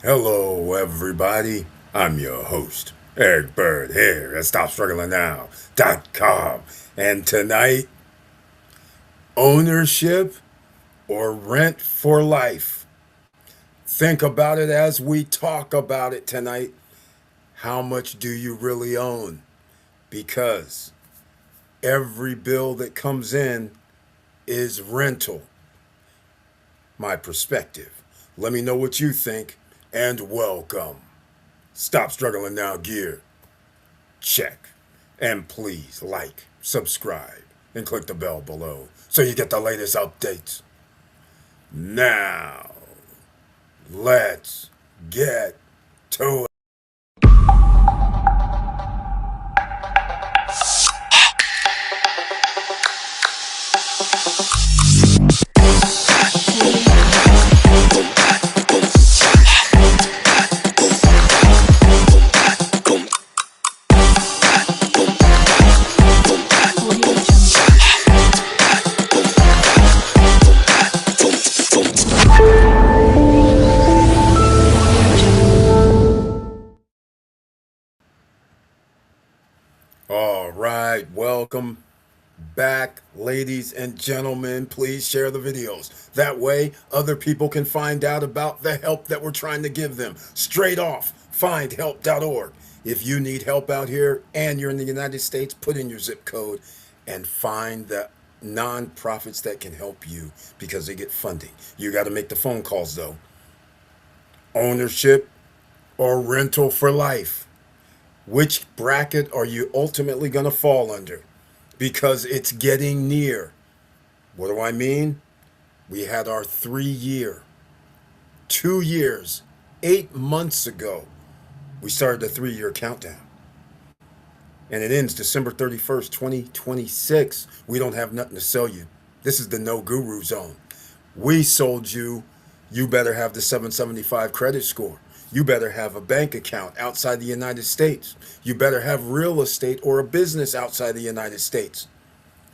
Hello, everybody. I'm your host, Eric Bird here at StopStrugglingNow.com. And tonight, ownership or rent for life. Think about it as we talk about it tonight. How much do you really own? Because every bill that comes in is rental. My perspective. Let me know what you think, and welcome. Stop Struggling Now gear. Check. And please like, subscribe, and click the bell below so you get the latest updates. Now, let's get to it. All right, welcome back, ladies and gentlemen. Please share the videos. That way, other people can find out about the help that we're trying to give them. Straight off, findhelp.org. If you need help out here and you're in the United States, put in your zip code and find the nonprofits that can help you because they get funding. You got to make the phone calls though. Ownership or rental for life. Which bracket are you ultimately going to fall under? Because it's getting near. What do I mean? We had our 3 year, 2 years, 8 months ago. We started the 3 year countdown. And it ends December 31st, 2026. We don't have nothing to sell you. This is the no guru zone. We sold you, you better have the 775 credit score. You better have a bank account outside the United States. You better have real estate or a business outside the United States.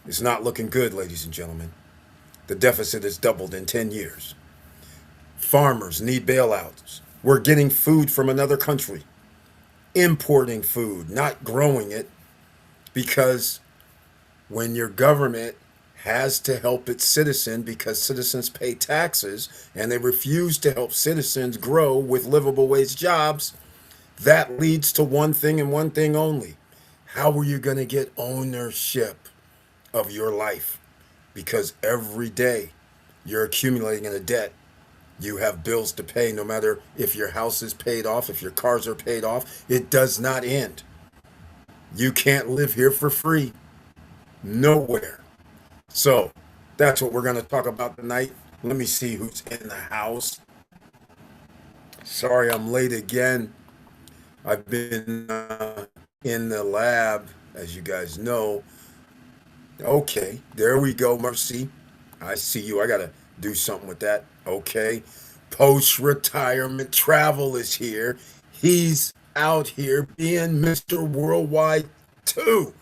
It's not looking good, ladies and gentlemen. The deficit has doubled in 10 years. Farmers need bailouts. We're getting food from another country, importing food, not growing it, because when your government has to help its citizen because citizens pay taxes and they refuse to help citizens grow with livable wage jobs, that leads to one thing and one thing only. How are you going to get ownership of your life? Because every day you're accumulating in a debt. You have bills to pay no matter if your house is paid off, if your cars are paid off. It does not end. You can't live here for free. Nowhere. So that's what we're going to talk about tonight. Let me see who's in the house. Sorry I'm late again. I've been in the lab, as you guys know. Okay, there we go, Mercy. I see you. I got to do something with that. Okay. Post retirement travel is here. He's out here being Mr. Worldwide too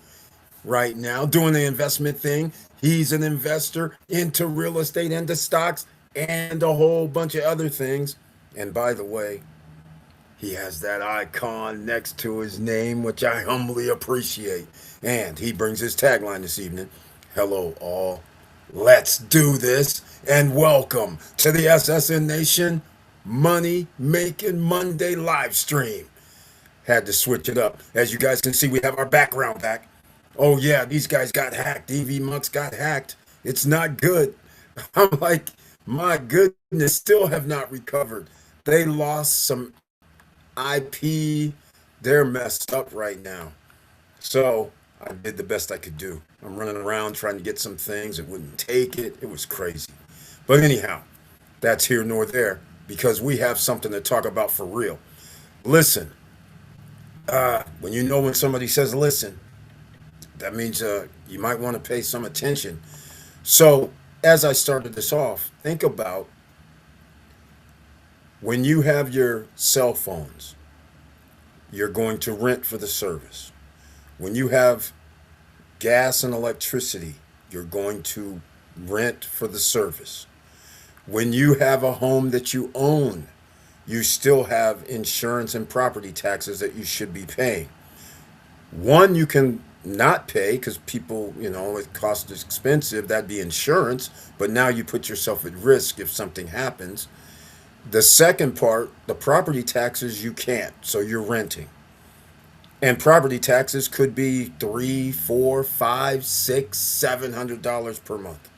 right now, doing the investment thing. He's an investor into real estate, into stocks, and a whole bunch of other things. And by the way, he has that icon next to his name, which I humbly appreciate. And he brings his tagline this evening. Hello, all. Let's do this. And welcome to the SSN Nation Money Making Monday live stream. Had to switch it up. As you guys can see, we have our background back. Oh, yeah, these guys got hacked. EV Monks got hacked. It's not good. I'm like, my goodness, still have not recovered. They lost some IP. They're messed up right now. So I did the best I could do. I'm running around trying to get some things. It wouldn't take it. It was crazy. But anyhow, that's here nor there because we have something to talk about for real. Listen, when you know when somebody says listen, that means you might want to pay some attention. So as I started this off, think about when you have your cell phones, you're going to rent for the service. When you have gas and electricity, you're going to rent for the service. When you have a home that you own, you still have insurance and property taxes that you should be paying. One you can not pay because people, it costs expensive. That'd be insurance, but now you put yourself at risk if something happens. The second part, the property taxes, you can't, so you're renting. And property taxes could be three, four, five, six, $700 per month.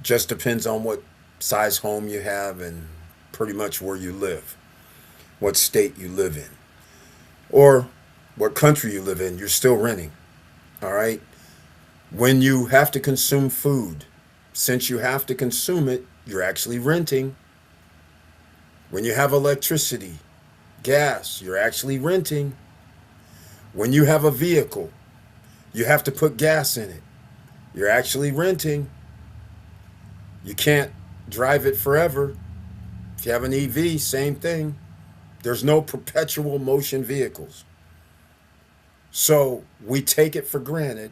Just depends on what size home you have and pretty much where you live, what state you live in, or what country you live in. You're still renting. All right. When you have to consume food, since you have to consume it, you're actually renting. When you have electricity, gas, you're actually renting. When you have a vehicle, you have to put gas in it. You're actually renting. You can't drive it forever. If you have an EV, same thing. There's no perpetual motion vehicles. So we take it for granted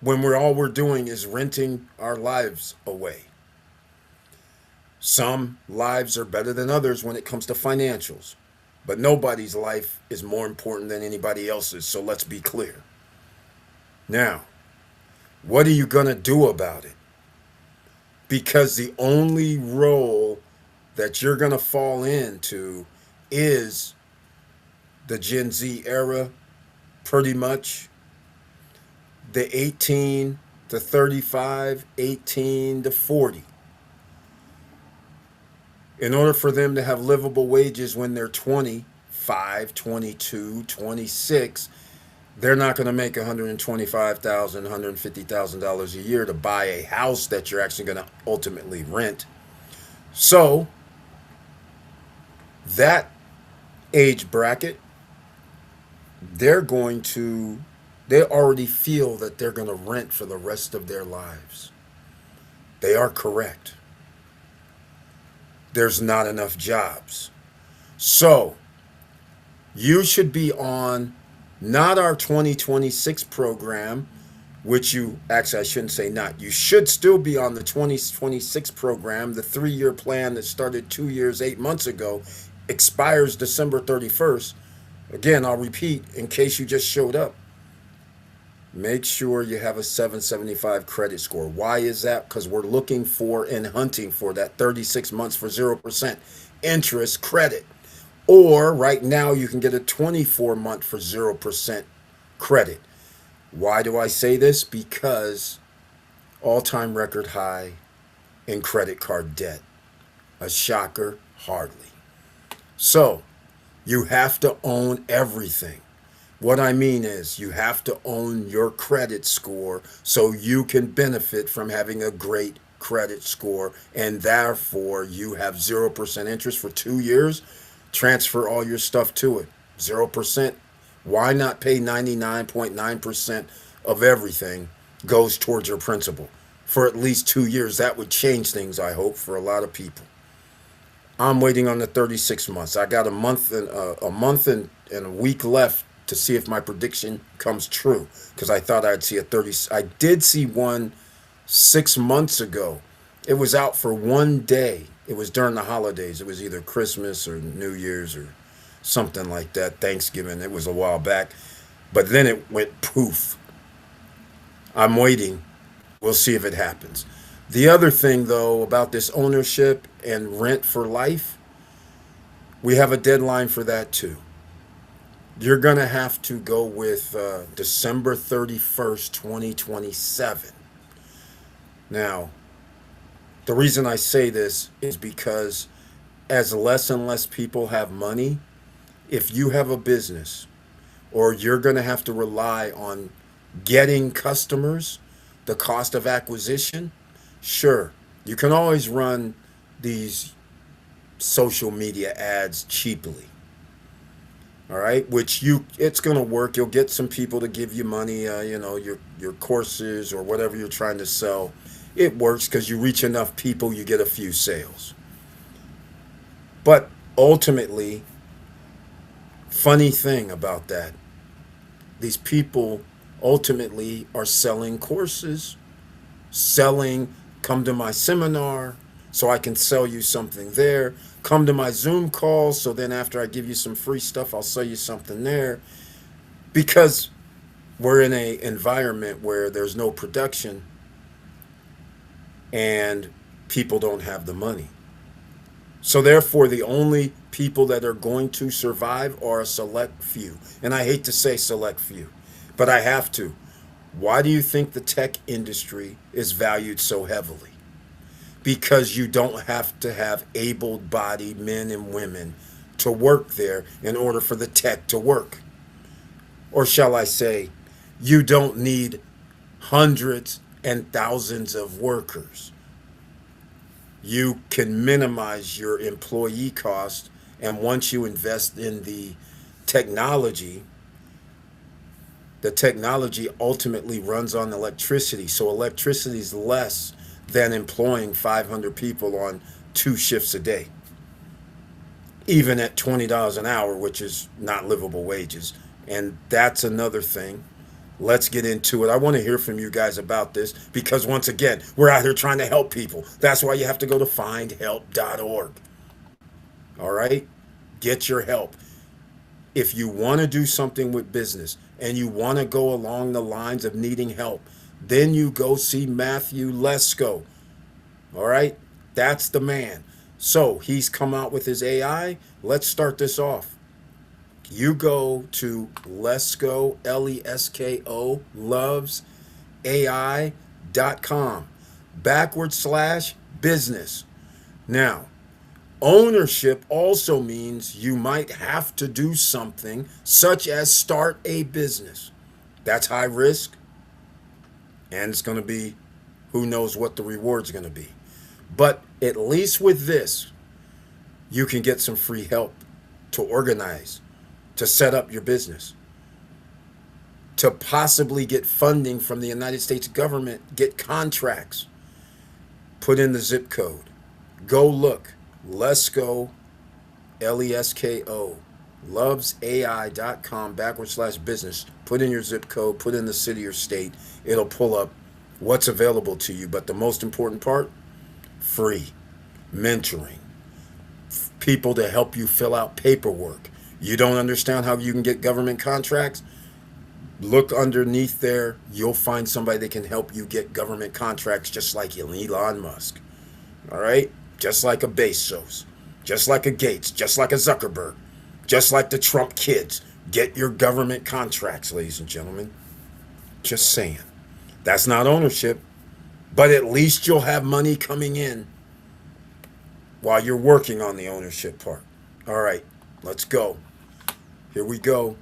when all we're doing is renting our lives away. Some lives are better than others when it comes to financials, but nobody's life is more important than anybody else's, so let's be clear. Now, what are you going to do about it? Because the only role that you're going to fall into is the Gen Z era, pretty much. The 18 to 35, 18 to 40. In order for them to have livable wages when they're 25, 22, 26, they're not going to make $125,000, $150,000 a year to buy a house that you're actually going to ultimately rent. So that age bracket, they already feel that they're going to rent for the rest of their lives. They are correct. There's not enough jobs. So you should be on not our 2026 program, which I shouldn't say not. You should still be on the 2026 program. The 3-year plan that started 2 years, 8 months ago expires December 31st. Again, I'll repeat in case you just showed up. Make sure you have a 775 credit score. Why is that? Because we're looking for and hunting for that 36 months for 0% interest credit. Or right now you can get a 24-month for 0% credit. Why do I say this? Because all-time record high in credit card debt. A shocker? Hardly. So you have to own everything. What I mean is you have to own your credit score so you can benefit from having a great credit score, and therefore you have 0% interest for 2 years. Transfer all your stuff to it. 0%. Why not pay 99.9% of everything goes towards your principal for at least 2 years? That would change things, I hope, for a lot of people. I'm waiting on the 36 months. I got a month and a week left to see if my prediction comes true, because I thought I'd see a 30. I did see one 6 months ago. It was out for one day. It was during the holidays. It was either Christmas or New Year's or something like that. Thanksgiving. It was a while back. But then it went poof. I'm waiting. We'll see if it happens. The other thing, though, about this ownership and rent for life, we have a deadline for that, too. You're going to have to go with December 31st, 2027. Now, the reason I say this is because as less and less people have money, if you have a business or you're going to have to rely on getting customers, the cost of acquisition, sure, you can always run these social media ads cheaply. All right, it's going to work. You'll get some people to give you money, your courses or whatever you're trying to sell. It works because you reach enough people, you get a few sales. But ultimately, funny thing about that, these people ultimately are selling courses, come to my seminar, so I can sell you something there. Come to my Zoom calls, so then after I give you some free stuff, I'll sell you something there. Because we're in a environment where there's no production and people don't have the money. So therefore, the only people that are going to survive are a select few. And I hate to say select few, but I have to. Why do you think the tech industry is valued so heavily? Because you don't have to have able-bodied men and women to work there in order for the tech to work. Or shall I say, you don't need hundreds and thousands of workers. You can minimize your employee cost, and once you invest in technology the technology ultimately runs on electricity. So electricity is less than employing 500 people on 2 shifts a day, even at $20 an hour, which is not livable wages. And that's another thing. Let's get into it. I want to hear from you guys about this because, once again, we're out here trying to help people. That's why you have to go to findhelp.org. All right? Get your help. If you want to do something with business and you want to go along the lines of needing help, then you go see Matthew Lesko. All right? That's the man. So he's come out with his AI. Let's start this off. You go to Lesko, Lesko, lovesai.com/business. Now, ownership also means you might have to do something such as start a business. That's high risk, and it's going to be, who knows what the reward's going to be. But at least with this, you can get some free help to organize, to set up your business, to possibly get funding from the United States government, get contracts. Put in the zip code. Go look. Lesko, Lesko, lovesai.com/business. Put in your zip code, put in the city or state. It'll pull up what's available to you. But the most important part, free mentoring, people to help you fill out paperwork. You don't understand how you can get government contracts? Look underneath there. You'll find somebody that can help you get government contracts, just like Elon Musk. All right? Just like a Bezos, just like a Gates, just like a Zuckerberg, just like the Trump kids. Get your government contracts, ladies and gentlemen. Just saying. That's not ownership, but at least you'll have money coming in while you're working on the ownership part. All right, let's go. Here we go.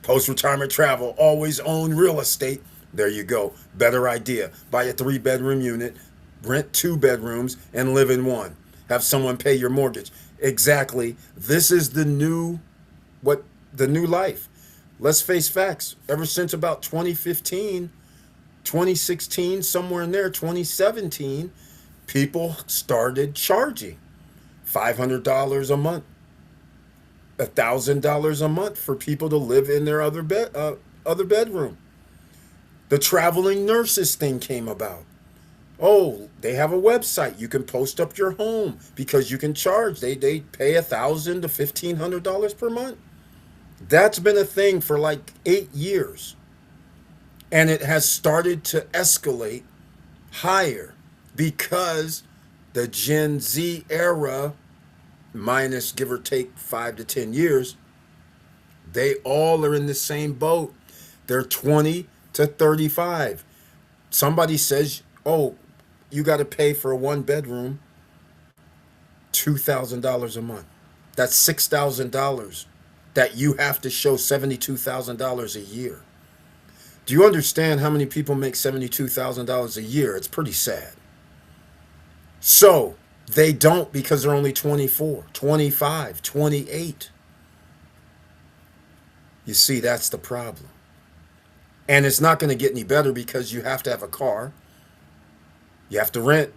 Post-retirement travel, always own real estate. There you go. Better idea. Buy a 3-bedroom unit, rent 2 bedrooms, and live in one. Have someone pay your mortgage. Exactly. This is the new life. Let's face facts. Ever since about 2015, 2016, somewhere in there, 2017, people started charging $500 a month, $1,000 a month for people to live in their other bedroom. The traveling nurses thing came about. Oh, they have a website. You can post up your home because you can charge. They pay $1,000 to $1,500 per month. That's been a thing for like 8 years. And it has started to escalate higher because the Gen Z era, minus give or take 5 to 10 years, they all are in the same boat. They're 20 to 35. Somebody says, oh, you got to pay for a 1-bedroom $2,000 a month. That's $6,000 that you have to show $72,000 a year. Do you understand how many people make $72,000 a year? It's pretty sad. So they don't, because they're only 24, 25, 28. You see, that's the problem. And it's not going to get any better because you have to have a car. You have to rent.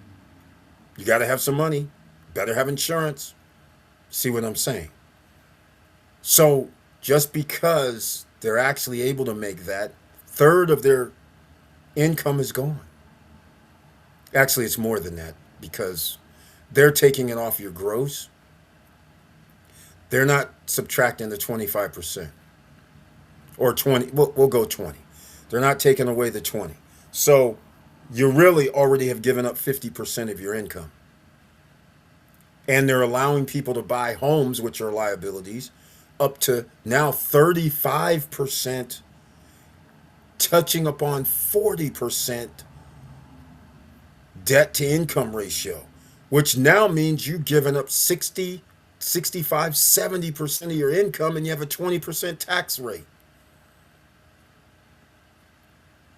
You got to have some money. Better have insurance. See what I'm saying? So just because they're actually able to make that, third of their income is gone. Actually, it's more than that. because they're taking it off your gross. They're not subtracting the 25% or 20. We'll go 20. They're not taking away the 20. So you really already have given up 50% of your income. And they're allowing people to buy homes, which are liabilities, up to now 35%, touching upon 40% debt to income ratio, which now means you've given up 60, 65, 70% of your income and you have a 20% tax rate.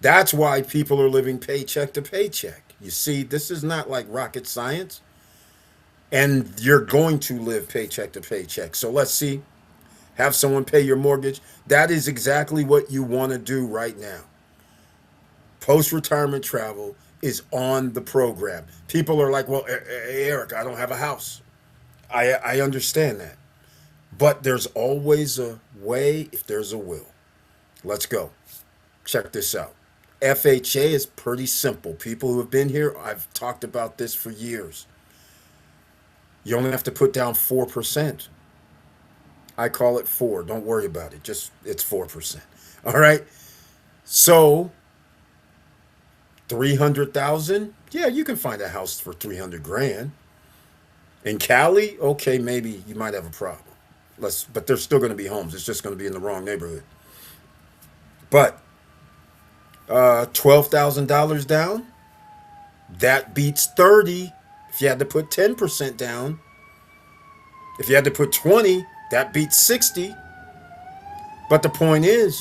That's why people are living paycheck to paycheck. You see, this is not like rocket science. And you're going to live paycheck to paycheck. So let's see. Have someone pay your mortgage. That is exactly what you want to do right now. Post-retirement travel is on the program. People are like, well, Eric, I don't have a house. I understand that. But there's always a way if there's a will. Let's go. Check this out. FHA is pretty simple. People who have been here, I've talked about this for years. You only have to put down 4%. I call it 4. Don't worry about it. Just it's 4%. All right. So 300,000. Yeah, you can find a house for 300 grand. In Cali, okay, maybe you might have a problem. But there's still going to be homes. It's just going to be in the wrong neighborhood. But $12,000 down, that beats 30. If you had to put 10% down, if you had to put 20, that beats 60. But the point is,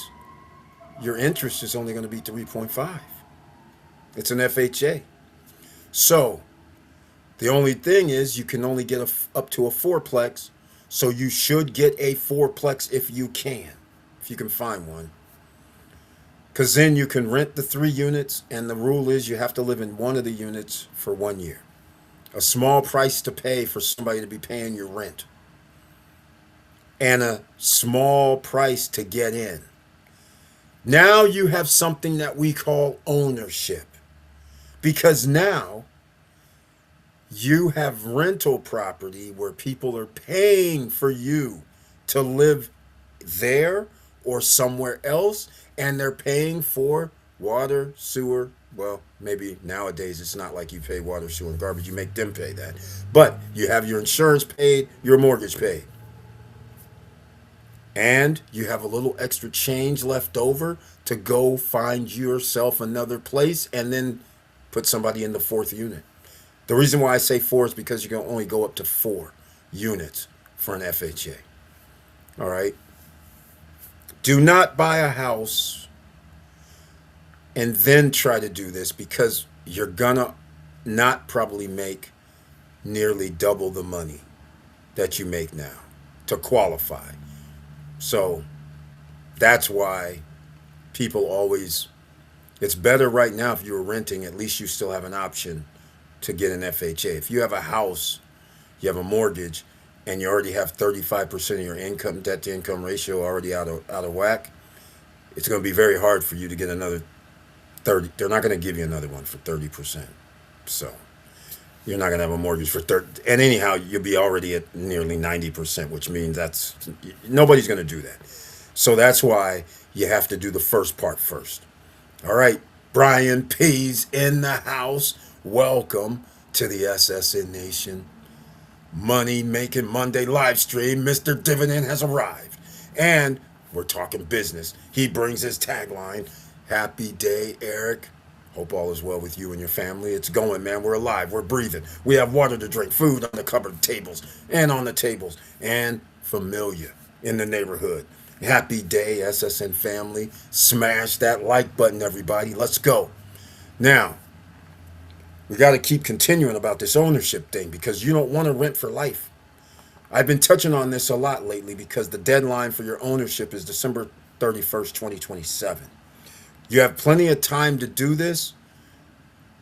your interest is only going to be 3.5. It's an FHA. So the only thing is you can only get up to a fourplex. So you should get a fourplex if you can find one. Because then you can rent the 3 units, and the rule is you have to live in one of the units for 1 year. A small price to pay for somebody to be paying your rent. And a small price to get in. Now you have something that we call ownership. Because now you have rental property where people are paying for you to live there or somewhere else, and they're paying for water, sewer. Well, maybe nowadays it's not like you pay water, sewer, and garbage. You make them pay that. But you have your insurance paid, your mortgage paid. And you have a little extra change left over to go find yourself another place and then put somebody in the 4th unit. The reason why I say 4 is because you can only go up to 4 units for an FHA. All right. Do not buy a house and then try to do this, because you're gonna not probably make nearly double the money that you make now to qualify. So that's why people always, it's better right now if you're renting, at least you still have an option to get an FHA. If you have a house, you have a mortgage, and you already have 35% of your income, debt to income ratio already out of whack, it's going to be very hard for you to get another 30. They're not going to give you another one for 30%. So you're not going to have a mortgage for 30. And anyhow, you'll be already at nearly 90%, which means nobody's going to do that. So that's why you have to do the first part first. All right. Brian P's in the house. Welcome to the SSN Nation Money Making Monday live stream. Mr. Dividend has arrived, and we're talking business. He brings his tagline, "Happy day, Eric. Hope all is well with you and your family." It's going, man. We're alive. We're breathing. We have water to drink, food on the cupboard tables and on the tables, and familiar in the neighborhood. Happy day, SSN family. Smash that like button, everybody. Let's go. Now, we got to keep continuing about this ownership thing, because you don't want to rent for life. I've been touching on this a lot lately because the deadline for your ownership is December 31st, 2027. You have plenty of time to do this,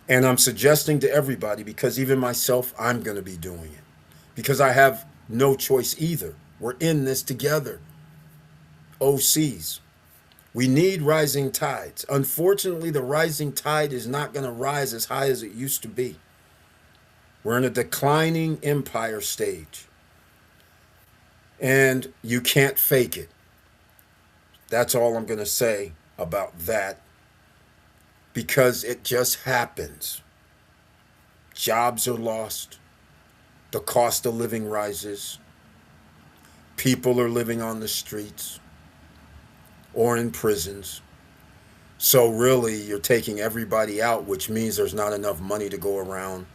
and I'm suggesting to everybody, because even myself, I'm going to be doing it, because I have no choice either. We're in this together. OCs. We need rising tides. Unfortunately, the rising tide is not going to rise as high as it used to be. We're in a declining empire stage. And you can't fake it. That's all I'm going to say about that because it just happens. Jobs are lost. The cost of living rises. People are living on the streets or in prisons. So, really, you're taking everybody out, which means there's not enough money to go around.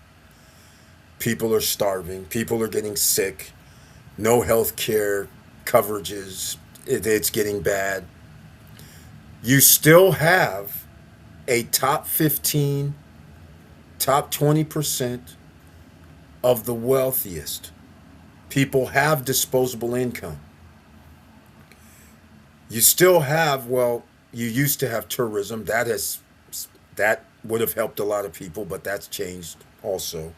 People are starving. People are getting sick. No health care coverages. It's getting bad. You still have a top 15, top 20% of the wealthiest. People have disposable income. You still have, well, you used to have tourism. That would have helped a lot of people, but that's changed also.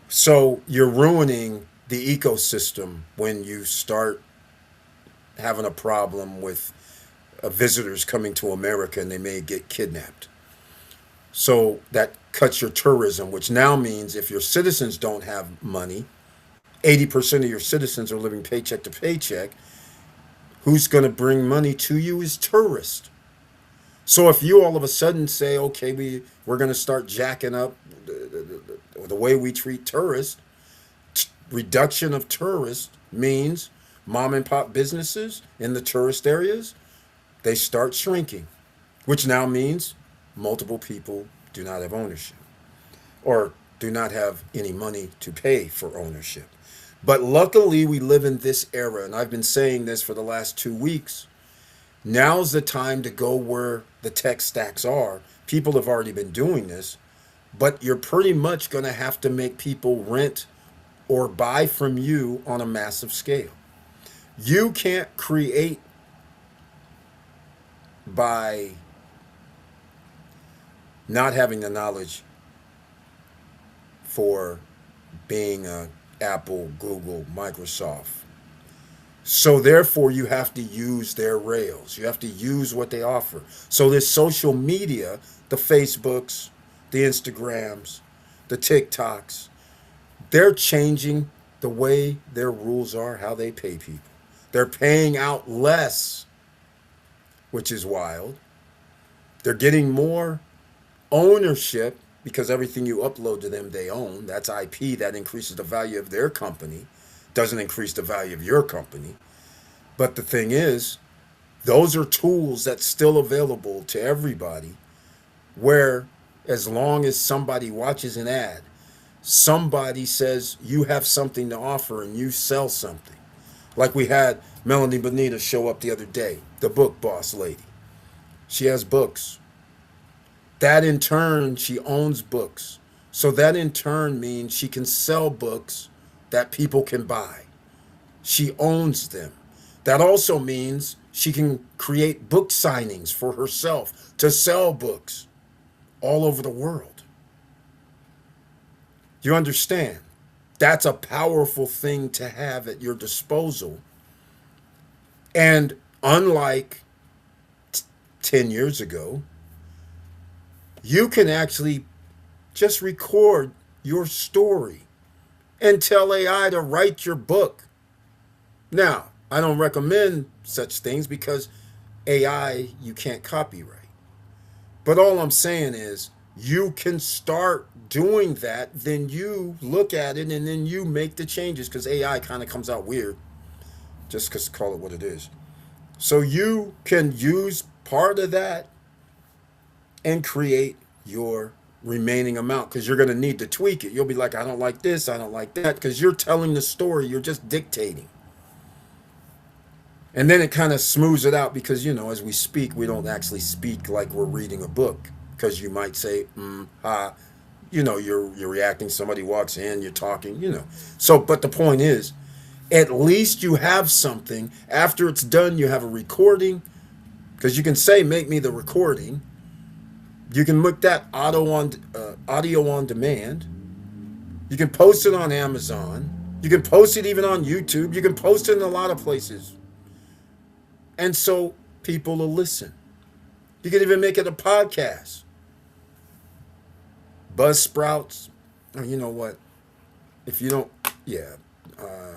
So you're ruining the ecosystem when you start having a problem with visitors coming to America and they may get kidnapped. So that cuts your tourism, which now means if your citizens don't have money, 80% of your citizens are living paycheck to paycheck. Who's going to bring money to you is tourists. So if you all of a sudden say, okay, we're going to start jacking up the way we treat tourists, reduction of tourists means mom and pop businesses in the tourist areas, they start shrinking, which now means multiple people do not have ownership or do not have any money to pay for ownership. But luckily, we live in this era, and I've been saying this for the last 2 weeks. Now's the time to go where the tech stacks are. People have already been doing this, but you're pretty much going to have to make people rent or buy from you on a massive scale. You can't create by not having the knowledge for being a Apple, Google, Microsoft. So therefore you have to use their rails. You have to use what they offer. So this social media, the Facebooks, the Instagrams, the TikToks, they're changing the way their rules are, how they pay people. They're paying out less, which is wild. They're getting more ownership because everything you upload to them, they own. That's IP. That increases the value of their company. Doesn't increase the value of your company. But the thing is, those are tools that's still available to everybody where as long as somebody watches an ad, somebody says you have something to offer and you sell something. Like we had Melanie Bonita show up the other day, the book boss lady. She has books. That in turn, she owns books. So that in turn means she can sell books that people can buy. She owns them. That also means she can create book signings for herself to sell books all over the world. You understand? That's a powerful thing to have at your disposal. And unlike 10 years ago, you can actually just record your story and tell AI to write your book. Now, I don't recommend such things because AI you can't copyright. But all I'm saying is you can start doing that, then you look at it and then you make the changes because AI kind of comes out weird just because call it what it is. So you can use part of that and create your remaining amount because you're going to need to tweak it. You'll be like, I don't like this, I don't like that, because you're telling the story, you're just dictating. And then it kind of smooths it out because, as we speak, we don't actually speak like we're reading a book because you might say, you're reacting, somebody walks in, you're talking. So, but the point is, at least you have something. After it's done, you have a recording because you can say, make me the recording. You can make that audio on demand. You can post it on Amazon. You can post it even on YouTube. You can post it in a lot of places. And so people will listen. You can even make it a podcast. Buzzsprouts, Oh, you know what? If you don't, yeah. Uh,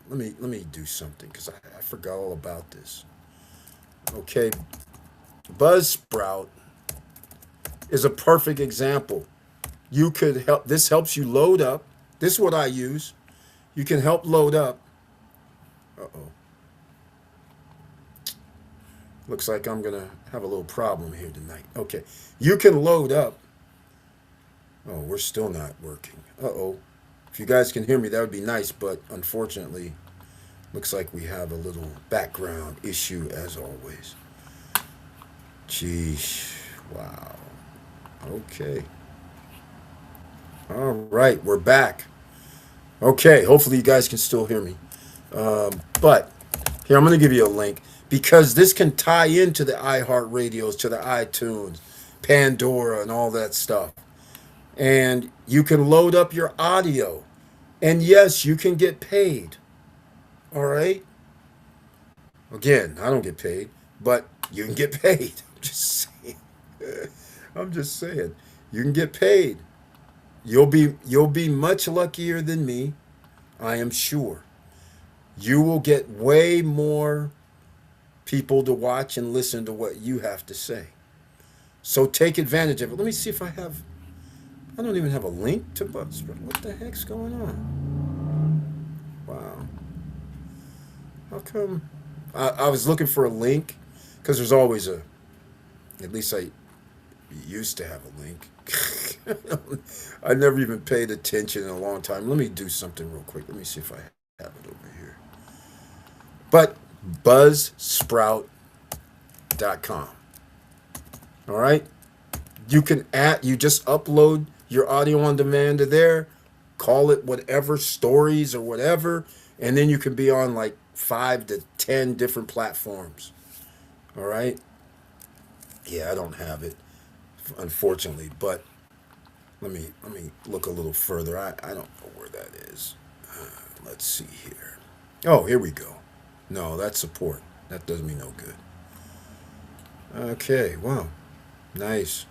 let me do something because I forgot all about this. Okay, Buzzsprout is a perfect example. You could help. This helps you load up. This is what I use. You can help load up. Uh oh. Looks like I'm gonna have a little problem here tonight. Okay, you can load up. Oh, we're still not working. Uh oh. If you guys can hear me, that would be nice, but unfortunately, looks like we have a little background issue as always. Jeez. Wow. Okay. All right, we're back. Okay, hopefully you guys can still hear me. But here, I'm going to give you a link because this can tie into the iHeartRadios, to the iTunes, Pandora, and all that stuff. And you can load up your audio. And yes, you can get paid. All right? Again, I don't get paid, but you can get paid. I'm just saying. I'm just saying. You can get paid. You'll be much luckier than me, I am sure. You will get way more people to watch and listen to what you have to say. So take advantage of it. Let me see if I have. I don't even have a link to Buzzsprout. What the heck's going on? Wow. How come? I was looking for a link because there's always a. At least I used to have a link. I never even paid attention in a long time. Let me do something real quick. Let me see if I have it over here. But buzzsprout.com. All right? You just upload your audio on demand to there, call it whatever, stories or whatever, and then you can be on like 5 to 10 different platforms. All right? Yeah, I don't have it, unfortunately, but let me look a little further. I don't know where that is. Let's see here. Oh, here we go. No, that's support. That does me no good. Okay, wow. Nice.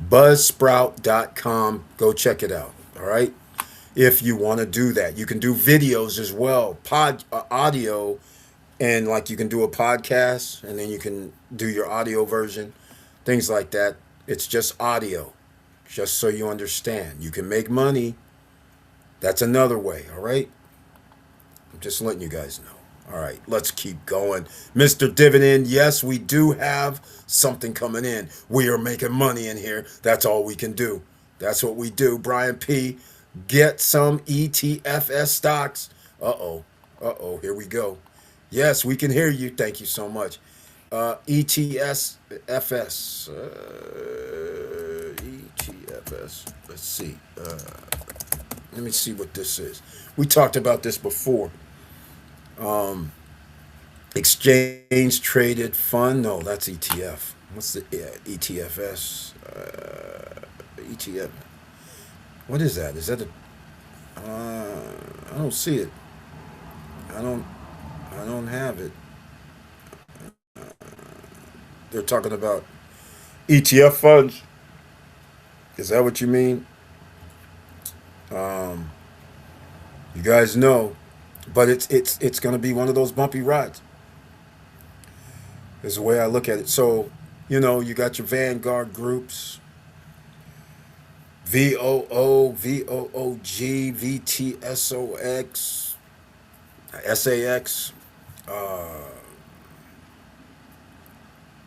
Buzzsprout.com. Go check it out. All right. If you want to do that, you can do videos as well, audio, and like you can do a podcast and then you can do your audio version, things like that. It's just audio, just so you understand. You can make money. That's another way. All right. I'm just letting you guys know. All right, let's keep going. Mr. Dividend, yes, we do have something coming in. We are making money in here. That's all we can do. That's what we do. Brian P., get some ETFS stocks. Uh-oh. Uh-oh, here we go. Yes, we can hear you. Thank you so much. ETFS. ETFS. Let's see. Let me see what this is. We talked about this before. Exchange traded fund. No, that's ETF. What's the ETFS? ETF. What is that? Is that a? I don't see it. I don't. I don't have it. They're talking about ETF funds. Is that what you mean? Um, you guys know, but it's going to be one of those bumpy rides. Is the way I look at it. So, you got your Vanguard groups, VOO, VOOG, VTSOX, SAX. Uh,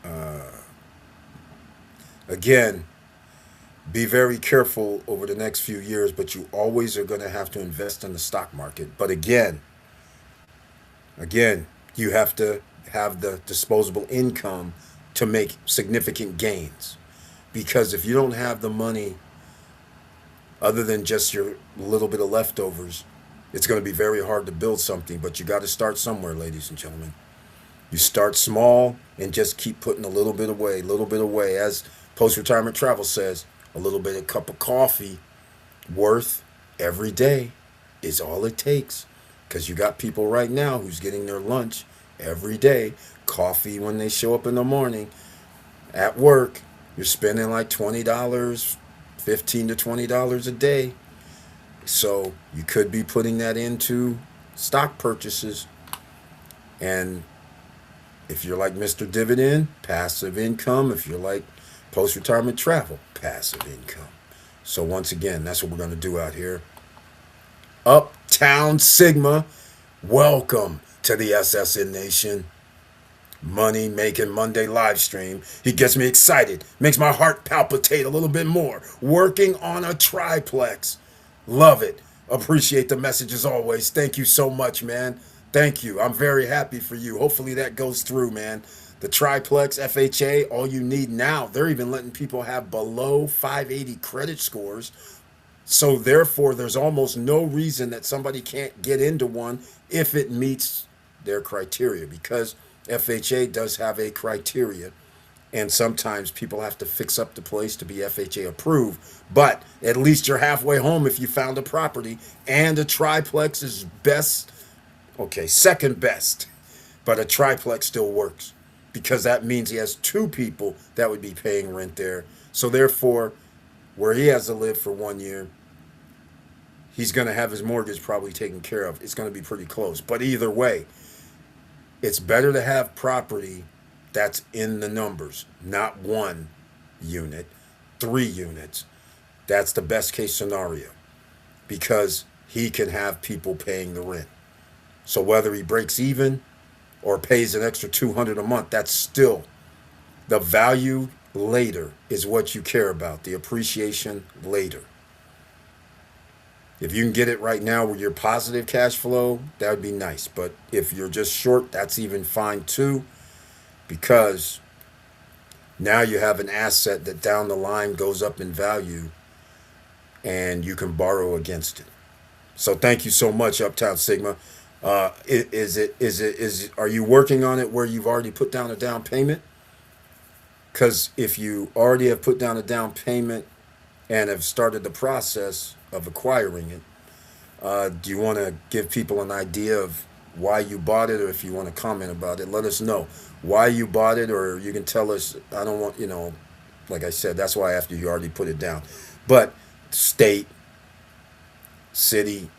uh, Again, be very careful over the next few years, but you always are going to have to invest in the stock market. But again, you have to have the disposable income to make significant gains. Because if you don't have the money other than just your little bit of leftovers, it's going to be very hard to build something. But you got to start somewhere, ladies and gentlemen. You start small and just keep putting a little bit away. As Post Retirement Travel says, a little bit of cup of coffee worth every day is all it takes. Because you got people right now who's getting their lunch every day, coffee when they show up in the morning at work. You're spending like $20, $15 to $20 a day. So you could be putting that into stock purchases. And if you're like Mr. Dividend, passive income. If you're like post retirement travel, passive income. So once again, that's what we're going to do out here. Uptown Sigma, welcome to the SSN Nation. Money Making Monday live stream. He gets me excited, makes my heart palpitate a little bit more. Working on a triplex. Love it. Appreciate the message as always. Thank you so much, man. Thank you. I'm very happy for you. Hopefully that goes through, man. The triplex FHA, all you need now, they're even letting people have below 580 credit scores. So therefore, there's almost no reason that somebody can't get into one if it meets their criteria, because FHA does have a criteria, and sometimes people have to fix up the place to be FHA approved. But at least you're halfway home if you found a property, and a triplex is best, okay, second best, but a triplex still works because that means he has two people that would be paying rent there. So therefore, where he has to live for 1 year, he's going to have his mortgage probably taken care of. It's going to be pretty close. But either way, it's better to have property that's in the numbers, not 1 unit, 3 units. That's the best case scenario because he can have people paying the rent. So whether he breaks even or pays an extra $200 a month, that's still the value later is what you care about, the appreciation later. If you can get it right now with your positive cash flow, that would be nice. But if you're just short, that's even fine too, because now you have an asset that down the line goes up in value and you can borrow against it. So thank you so much, Uptown Sigma. Are you working on it where you've already put down a down payment? Because if you already have put down a down payment and have started the process of acquiring it, do you want to give people an idea of why you bought it, or if you want to comment about it, let us know why you bought it, or you can tell us, I don't want, like I said, that's why after you already put it down. But state, city,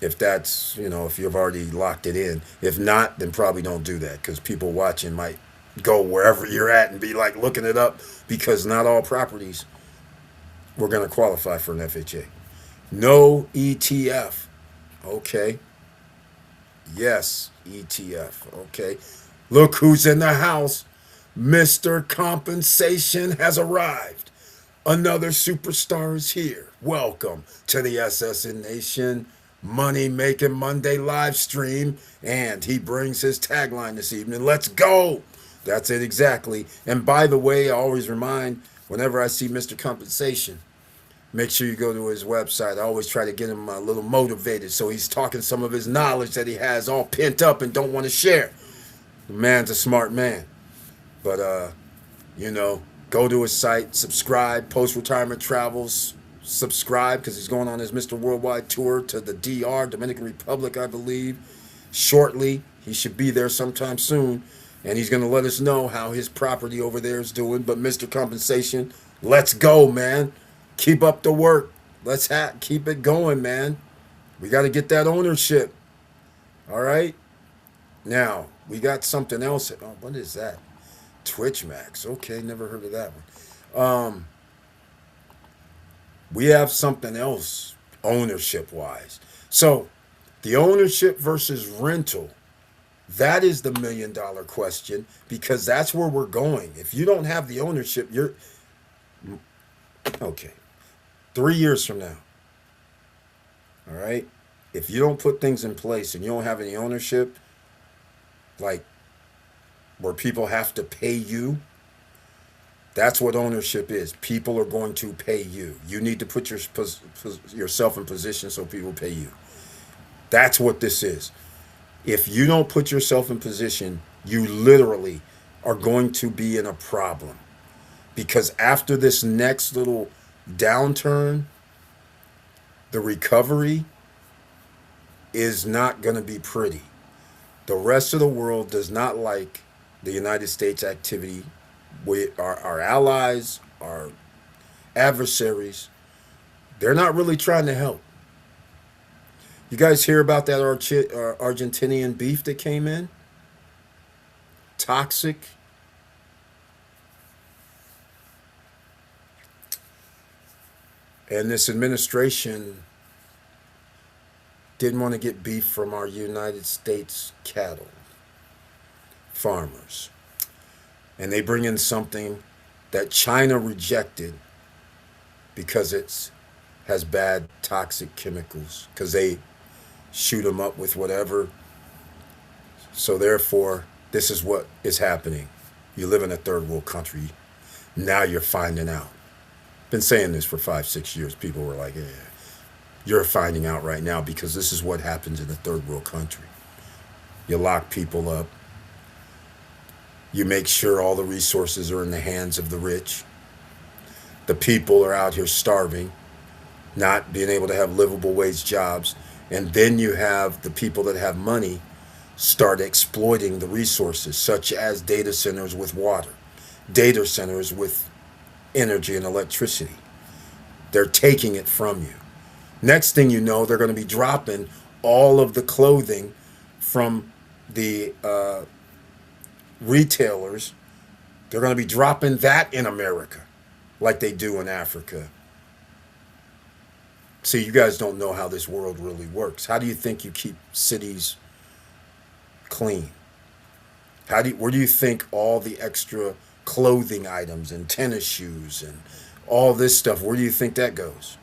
if that's, if you've already locked it in. If not, then probably don't do that, because people watching might go wherever you're at and be like looking it up, because not all properties we're going to qualify for an FHA. No ETF. Okay. Yes, ETF. Okay. Look who's in the house. Mr. Compensation has arrived. Another superstar is here. Welcome to the SSN Nation Money Making Monday live stream. And he brings his tagline this evening. Let's go. That's it exactly. And by the way, I always remind, whenever I see Mr. Compensation, make sure you go to his website. I always try to get him a little motivated, so he's talking some of his knowledge that he has all pent up and don't want to share. The man's a smart man. But, go to his site, subscribe, post-retirement travels, subscribe, because he's going on his Mr. Worldwide tour to the DR, Dominican Republic, I believe, shortly. He should be there sometime soon. And he's going to let us know how his property over there is doing. But Mr. Compensation, let's go, man. Keep up the work. Let's keep it going, man. We got to get that ownership. All right? Now, we got something else. Oh, what is that? Twitch Max. Okay, never heard of that one. We have something else ownership-wise. So, the ownership versus rental. That is the $1 million question, because that's where we're going. If you don't have the ownership, you're... Okay. 3 years from now. All right? If you don't put things in place and you don't have any ownership, like where people have to pay you, that's what ownership is. People are going to pay you. You need to put yourself in position so people pay you. That's what this is. If you don't put yourself in position, you literally are going to be in a problem. Because after this next little downturn, the recovery is not going to be pretty. The rest of the world does not like the United States activity. Our allies, our adversaries, they're not really trying to help. You guys hear about that Argentinian beef that came in? Toxic. And this administration didn't want to get beef from our United States cattle farmers. And they bring in something that China rejected because it has bad toxic chemicals, because they shoot them up with whatever. So therefore, this is what is happening. You live in a third world country. Now you're finding out. Been saying this for 5, 6 years. People were like, yeah, you're finding out right now because this is what happens in a third world country. You lock people up. You make sure all the resources are in the hands of the rich. The people are out here starving, not being able to have livable wage jobs. And then you have the people that have money start exploiting the resources, such as data centers with water, data centers with energy and electricity. They're taking it from you. Next thing you know, they're going to be dropping all of the clothing from the retailers. They're going to be dropping that in America like they do in Africa. See, you guys don't know how this world really works. How do you think you keep cities clean? Where do you think all the extra clothing items and tennis shoes and all this stuff, where do you think that goes?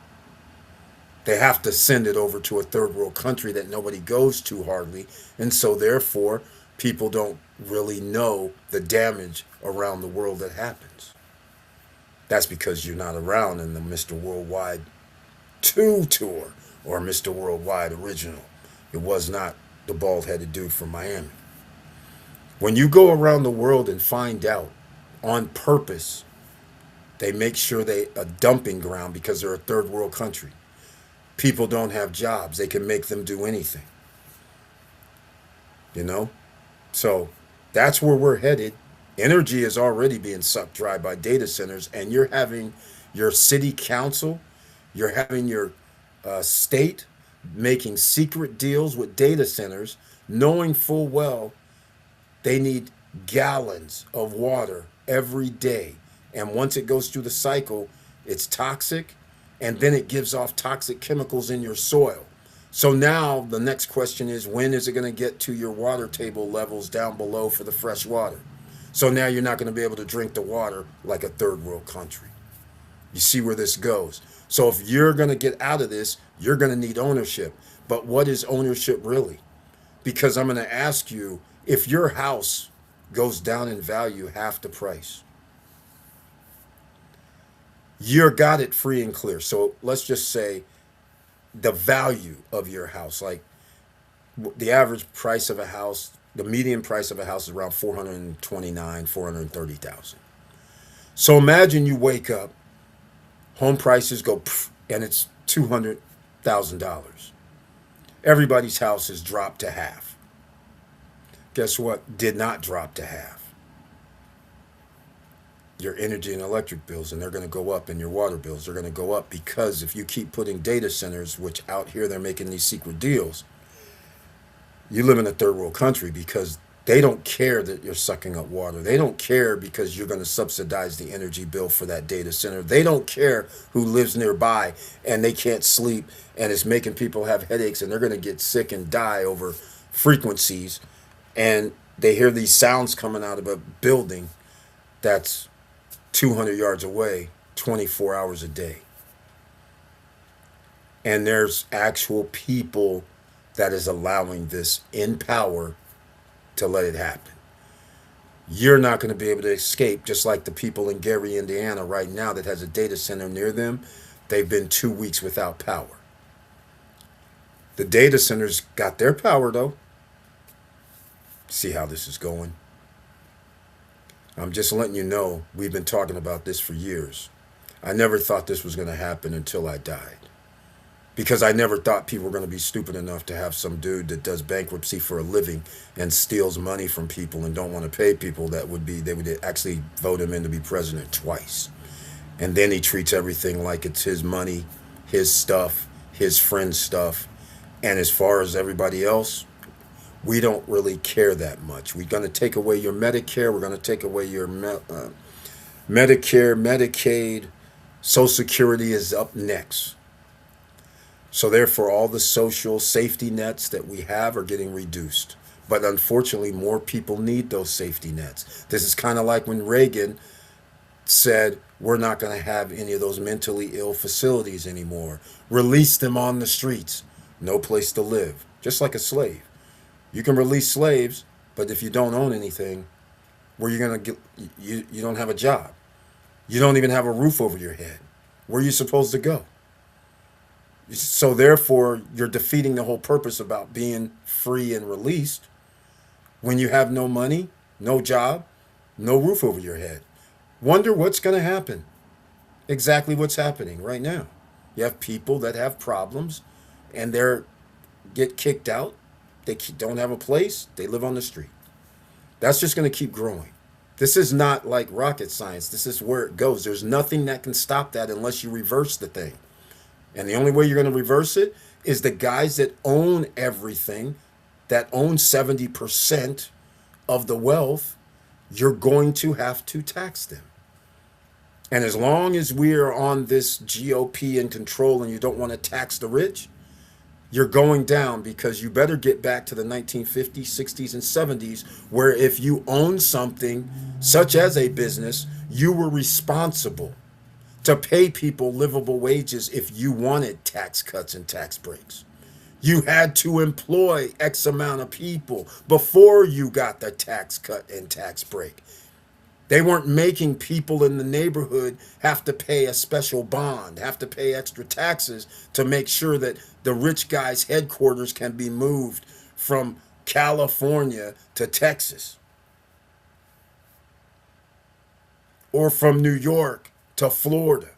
They have to send it over to a third world country that nobody goes to hardly. And so therefore, people don't really know the damage around the world that happens. That's because you're not around in the Mr. Worldwide 2 tour or Mr. Worldwide original. It was not the bald-headed dude from Miami. When you go around the world and find out on purpose, they make sure they a dumping ground because they're a third world country. People don't have jobs. They can make them do anything. You know? So that's where we're headed. Energy is already being sucked dry by data centers, and you're having your city council, you're having your state making secret deals with data centers, knowing full well they need gallons of water every day. And once it goes through the cycle, it's toxic, and then it gives off toxic chemicals in your soil. So now the next question is, when is it going to get to your water table levels down below for the fresh water? So now you're not going to be able to drink the water like a third world country. You see where this goes. So if you're going to get out of this, you're going to need ownership. But what is ownership really? Because I'm going to ask you, if your house goes down in value half the price, you got it free and clear. So let's just say the value of your house, like the average price of a house, the median price of a house is around 429, 430,000. So imagine you wake up, home prices go and it's $200,000. Everybody's house has dropped to half. Guess what? Did not drop to half. Your energy and electric bills, and they're going to go up, and your water bills are going to go up, because if you keep putting data centers, which out here they're making these secret deals, you live in a third world country because they don't care that you're sucking up water. They don't care because you're going to subsidize the energy bill for that data center. They don't care who lives nearby and they can't sleep, and it's making people have headaches, and they're going to get sick and die over frequencies. And they hear these sounds coming out of a building that's 200 yards away, 24 hours a day. And there's actual people that is allowing this in power to let it happen. You're not going to be able to escape, just like the people in Gary, Indiana right now that has a data center near them. They've been 2 weeks without power. The data centers got their power though. See how this is going? I'm just letting you know, we've been talking about this for years. I never thought this was going to happen until I died. Because I never thought people were going to be stupid enough to have some dude that does bankruptcy for a living and steals money from people and don't want to pay people, they would actually vote him in to be president twice. And then he treats everything like it's his money, his stuff, his friend's stuff. And as far as everybody else, we don't really care that much. We're going to take away your Medicare. We're going to take away your Medicare, Medicaid. Social Security is up next. So therefore, all the social safety nets that we have are getting reduced. But unfortunately, more people need those safety nets. This is kind of like when Reagan said, we're not going to have any of those mentally ill facilities anymore. Release them on the streets. No place to live. Just like a slave. You can release slaves, but if you don't own anything, where you're going to get, you don't have a job. You don't even have a roof over your head. Where are you supposed to go? So therefore, you're defeating the whole purpose about being free and released when you have no money, no job, no roof over your head. Wonder what's going to happen. Exactly what's happening right now. You have people that have problems and they're get kicked out. They don't have a place. They live on the street. That's just going to keep growing. This is not like rocket science. This is where it goes. There's nothing that can stop that unless you reverse the thing. And the only way you're going to reverse it is the guys that own everything, that own 70% of the wealth, you're going to have to tax them. And as long as we are on this GOP in control and you don't want to tax the rich, you're going down, because you better get back to the 1950s, 60s, and 70s, where if you own something, such as a business, you were responsible to pay people livable wages if you wanted tax cuts and tax breaks. You had to employ X amount of people before you got the tax cut and tax break. They weren't making people in the neighborhood have to pay a special bond, have to pay extra taxes to make sure that the rich guy's headquarters can be moved from California to Texas, or from New York to Florida,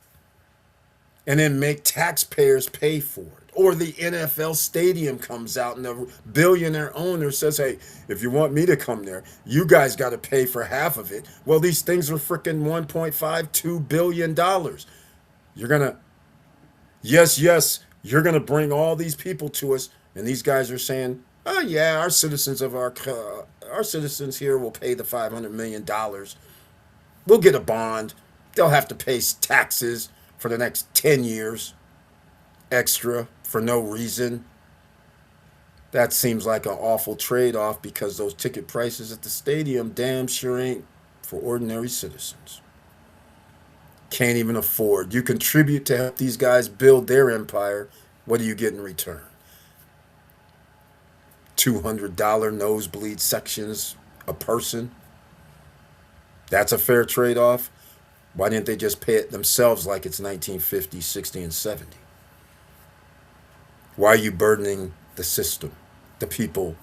and then make taxpayers pay for it. Or the NFL stadium comes out and the billionaire owner says, hey, if you want me to come there, you guys got to pay for half of it. Well, these things are freaking $1.52 billion. You're going to, yes, you're going to bring all these people to us. And these guys are saying, oh yeah, our citizens here will pay the $500 million. We'll get a bond. They'll have to pay taxes for the next 10 years extra for no reason. That seems like an awful trade-off, because those ticket prices at the stadium damn sure ain't for ordinary citizens. Can't even afford. You contribute to help these guys build their empire. What do you get in return? $200 nosebleed sections a person. That's a fair trade-off. Why didn't they just pay it themselves like it's 1950, 60, and 70? Why are you burdening the system, the people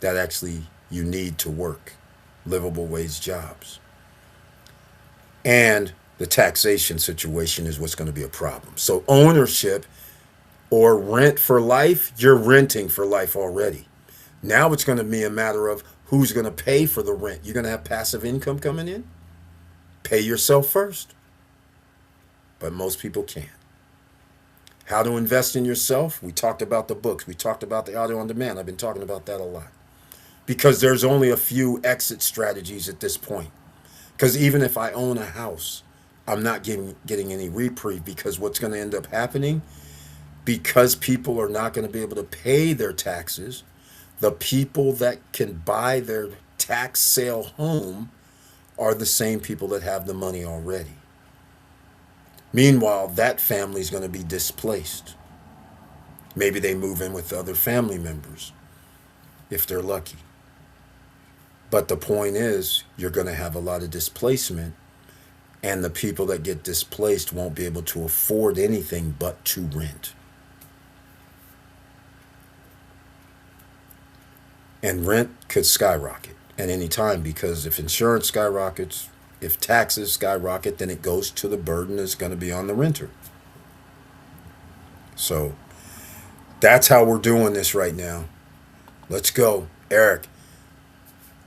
that actually you need to work, livable wage jobs? And the taxation situation is what's going to be a problem. So ownership or rent for life, you're renting for life already. Now it's going to be a matter of who's going to pay for the rent. You're going to have passive income coming in? Pay yourself first. But most people can't. How to invest in yourself? We talked about the books. We talked about the audio on demand. I've been talking about that a lot. Because there's only a few exit strategies at this point. Because even if I own a house, I'm not getting any reprieve, because what's going to end up happening, because people are not going to be able to pay their taxes, the people that can buy their tax sale home are the same people that have the money already. Meanwhile, that family is going to be displaced. Maybe they move in with other family members, if they're lucky. But the point is, you're going to have a lot of displacement, and the people that get displaced won't be able to afford anything but to rent. And rent could skyrocket at any time, because if insurance skyrockets, if taxes skyrocket, then it goes to the burden that's going to be on the renter. So that's how we're doing this right now. Let's go. Eric,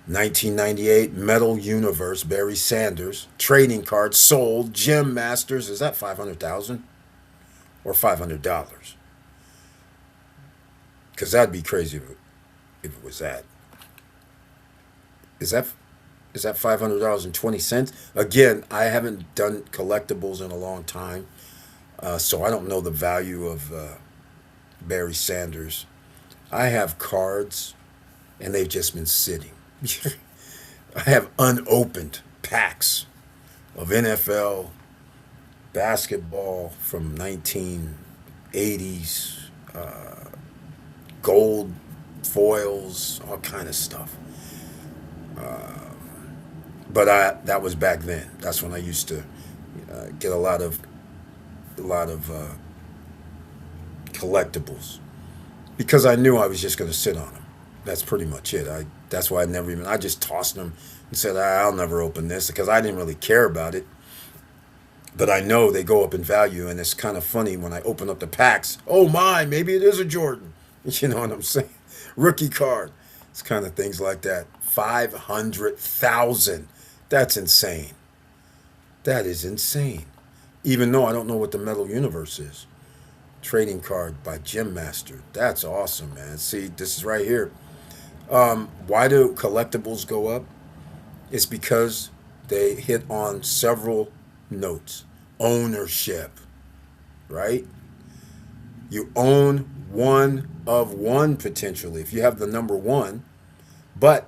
1998 Metal Universe, Barry Sanders. Trading card sold. Gem Masters. Is that 500,000 or $500? Because that'd be crazy if it was that. Is that is that $500.20? Again, I haven't done collectibles in a long time, so I don't know the value of Barry Sanders. I have cards, and they've just been sitting. I have unopened packs of NFL basketball from 1980s, gold foils, all kind of stuff. But that was back then. That's when I used to get a lot of collectibles because I knew I was just going to sit on them. That's pretty much it. That's why I just tossed them and said I'll never open this because I didn't really care about it. But I know they go up in value, and it's kind of funny when I open up the packs. Oh my, maybe it is a Jordan. You know what I'm saying? Rookie card. It's kind of things like that. 500,000. That's insane. That is insane. Even though I don't know what the Metal Universe is. Trading card by Gem Master. That's awesome, man. See, this is right here. Why do collectibles go up? It's because they hit on several notes. Ownership, right? You own one of one potentially. If you have the number one, but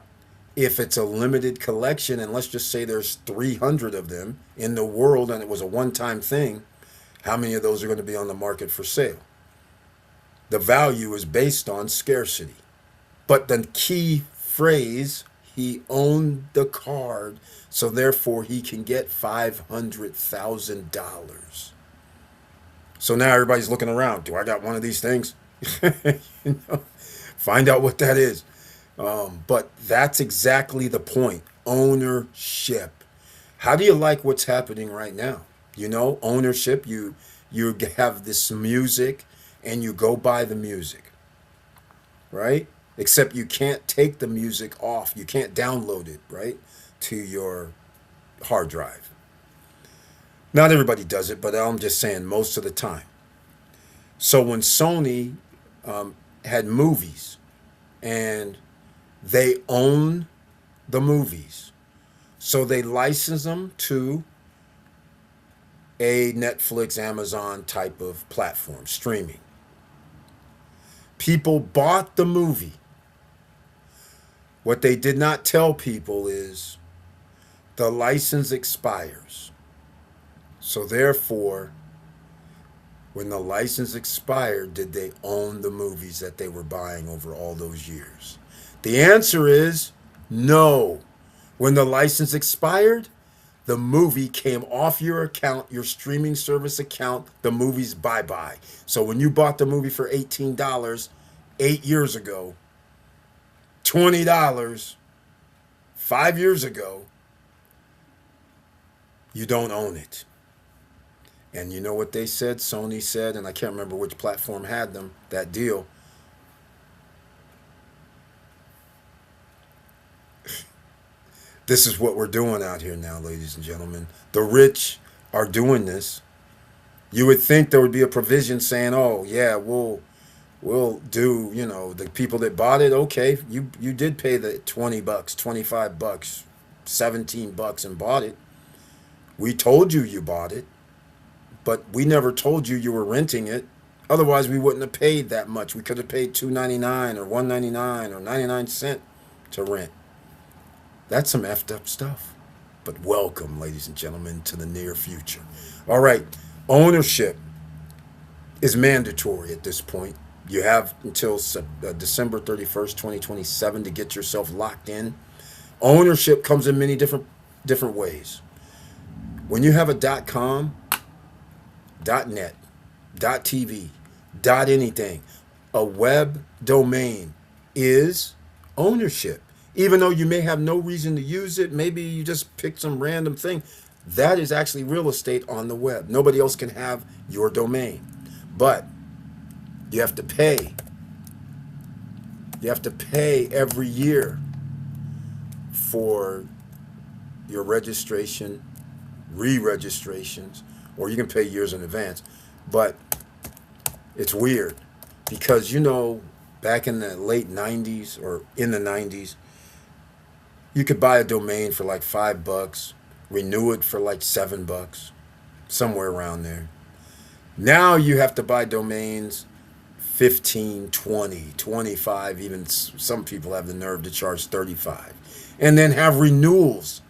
if it's a limited collection, and let's just say there's 300 of them in the world and it was a one-time thing, how many of those are going to be on the market for sale? The value is based on scarcity. But the key phrase, he owned the card, so therefore he can get $500,000. So now everybody's looking around. Do I got one of these things? You know, find out what that is. But that's exactly the point. Ownership. How do you like what's happening right now? You know, ownership. You have this music, and you go buy the music, right? Except you can't take the music off. You can't download it, right, to your hard drive. Not everybody does it, but I'm just saying most of the time. So when Sony had movies and they own the movies, so they license them to a Netflix, Amazon type of platform, streaming. People bought the movie. What they did not tell people is the license expires. So therefore, when the license expired, did they own the movies that they were buying over all those years? The answer is no. When the license expired, the movie came off your account, your streaming service account, the movie's bye-bye. So when you bought the movie for $18 8 years ago, $20 5 years ago, you don't own it. And you know what they said? Sony said, and I can't remember which platform had them, that deal. This is what we're doing out here now, ladies and gentlemen. The rich are doing this. You would think there would be a provision saying, oh, yeah, we'll do, you know, the people that bought it, okay, you did pay the $20, $25, $17 and bought it. We told you bought it, but we never told you were renting it. Otherwise, we wouldn't have paid that much. We could have paid $2.99 or $1.99 or 99 cents to rent. That's some effed up stuff. But welcome, ladies and gentlemen, to the near future. All right, ownership is mandatory at this point. You have until December 31st, 2027 to get yourself locked in. Ownership comes in many different ways. When you have a .com, .net, .tv, .anything, a web domain is ownership. Even though you may have no reason to use it, maybe you just picked some random thing, that is actually real estate on the web. Nobody else can have your domain. But you have to pay. You have to pay every year for your registration, re-registrations, or you can pay years in advance. But it's weird because, back in the late 90s or in the 90s, you could buy a domain for like $5, renew it for like $7, somewhere around there. Now you have to buy domains 15, 20, 25, even some people have the nerve to charge 35. And then have renewals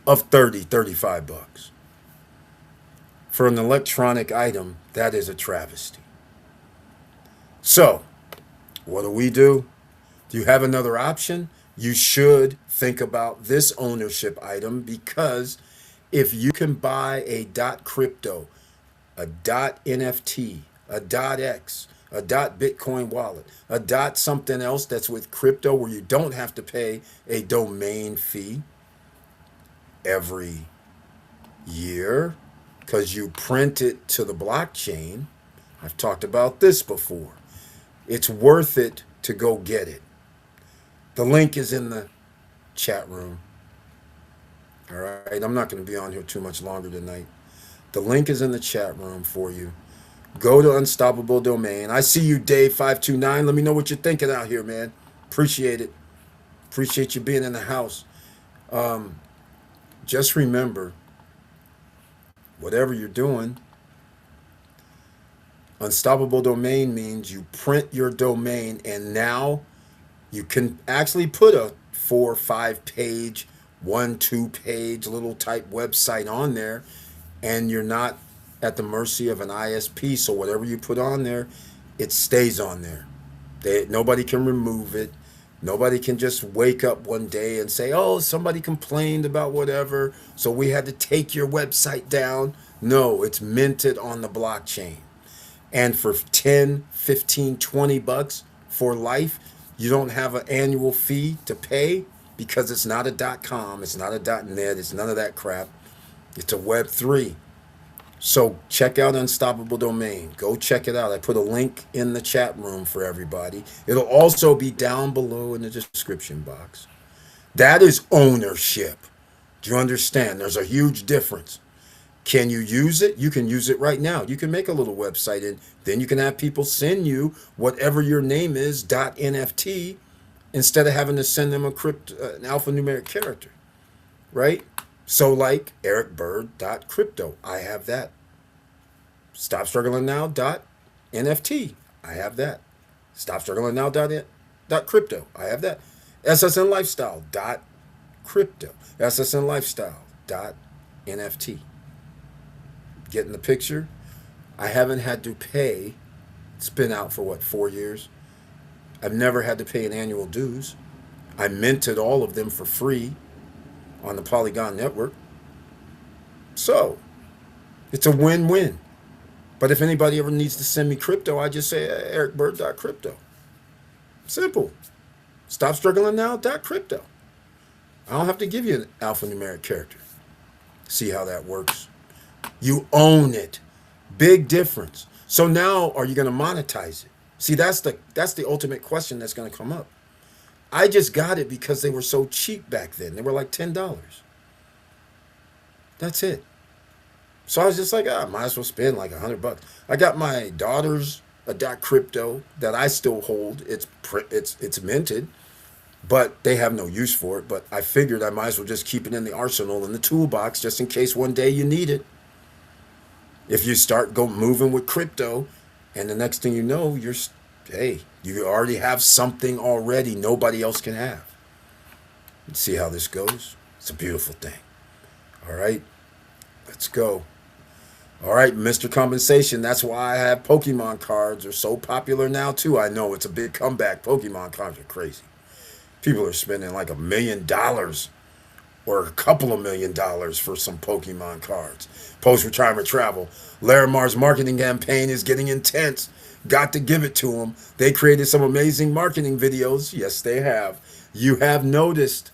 of 30, $35. For an electronic item, that is a travesty. So, what do? Do you have another option? You should think about this ownership item, because if you can buy a .crypto, a .nft, a .x, a .bitcoin wallet, a something else that's with crypto where you don't have to pay a domain fee every year because you print it to the blockchain. I've talked about this before. It's worth it to go get it. The link is in the chat room. All right, I'm not going to be on here too much longer tonight. The link is in the chat room for you. Go to Unstoppable Domain. I see you, Dave529. Let me know what you're thinking out here, man. Appreciate it. Appreciate you being in the house. Just remember, whatever you're doing, Unstoppable Domain means you print your domain, and now you can actually put a 4 or 5 page, 1-2 page little type website on there, and you're not at the mercy of an ISP. So whatever you put on there, it stays on there. Nobody can remove it. Nobody can just wake up one day and say, oh, somebody complained about whatever, so we had to take your website down. No, it's minted on the blockchain. And for 10, 15, $20 for life, you don't have an annual fee to pay because it's not a .com, it's not a .net, it's none of that crap. It's a Web3. So check out Unstoppable Domain. Go check it out. I put a link in the chat room for everybody. It'll also be down below in the description box. That is ownership. Do you understand? There's a huge difference. Can you use it? You can use it right now. You can make a little website, and then you can have people send you whatever your name is, .nft, instead of having to send them an alphanumeric character, right? So like ericbird.crypto, I have that. Stop struggling now .nft, I have that. Stop struggling now .crypto, I have that. SSN lifestyle .crypto, SSN lifestyle .nft. Getting the picture? I haven't had to pay. It's been out for 4 years. I've never had to pay an annual dues. I minted all of them for free on the Polygon network. So, it's a win-win. But if anybody ever needs to send me crypto, I just say ericbird.crypto. Simple. Stop struggling now .crypto. I don't have to give you an alphanumeric character. See how that works? You own it. Big difference. So now, are you going to monetize it? See, that's the ultimate question that's going to come up. I just got it because they were so cheap back then. They were like $10. That's it. So I was just like, I might as well spend like $100. I got my daughter's a .crypto that I still hold. It's minted, but they have no use for it. But I figured I might as well just keep it in the arsenal, in the toolbox, just in case one day you need it. If you start moving with crypto, and the next thing you know, you already have something already nobody else can have. Let's see how this goes. It's a beautiful thing. All right, let's go. All right, Mr. Compensation. That's why I have Pokemon cards are so popular now too. I know it's a big comeback. Pokemon cards are crazy. People are spending like $1 million or a couple of $1 million for some Pokemon cards. Post-retirement travel. Larimar's marketing campaign is getting intense. Got to give it to them. They created some amazing marketing videos. Yes, they have. You have noticed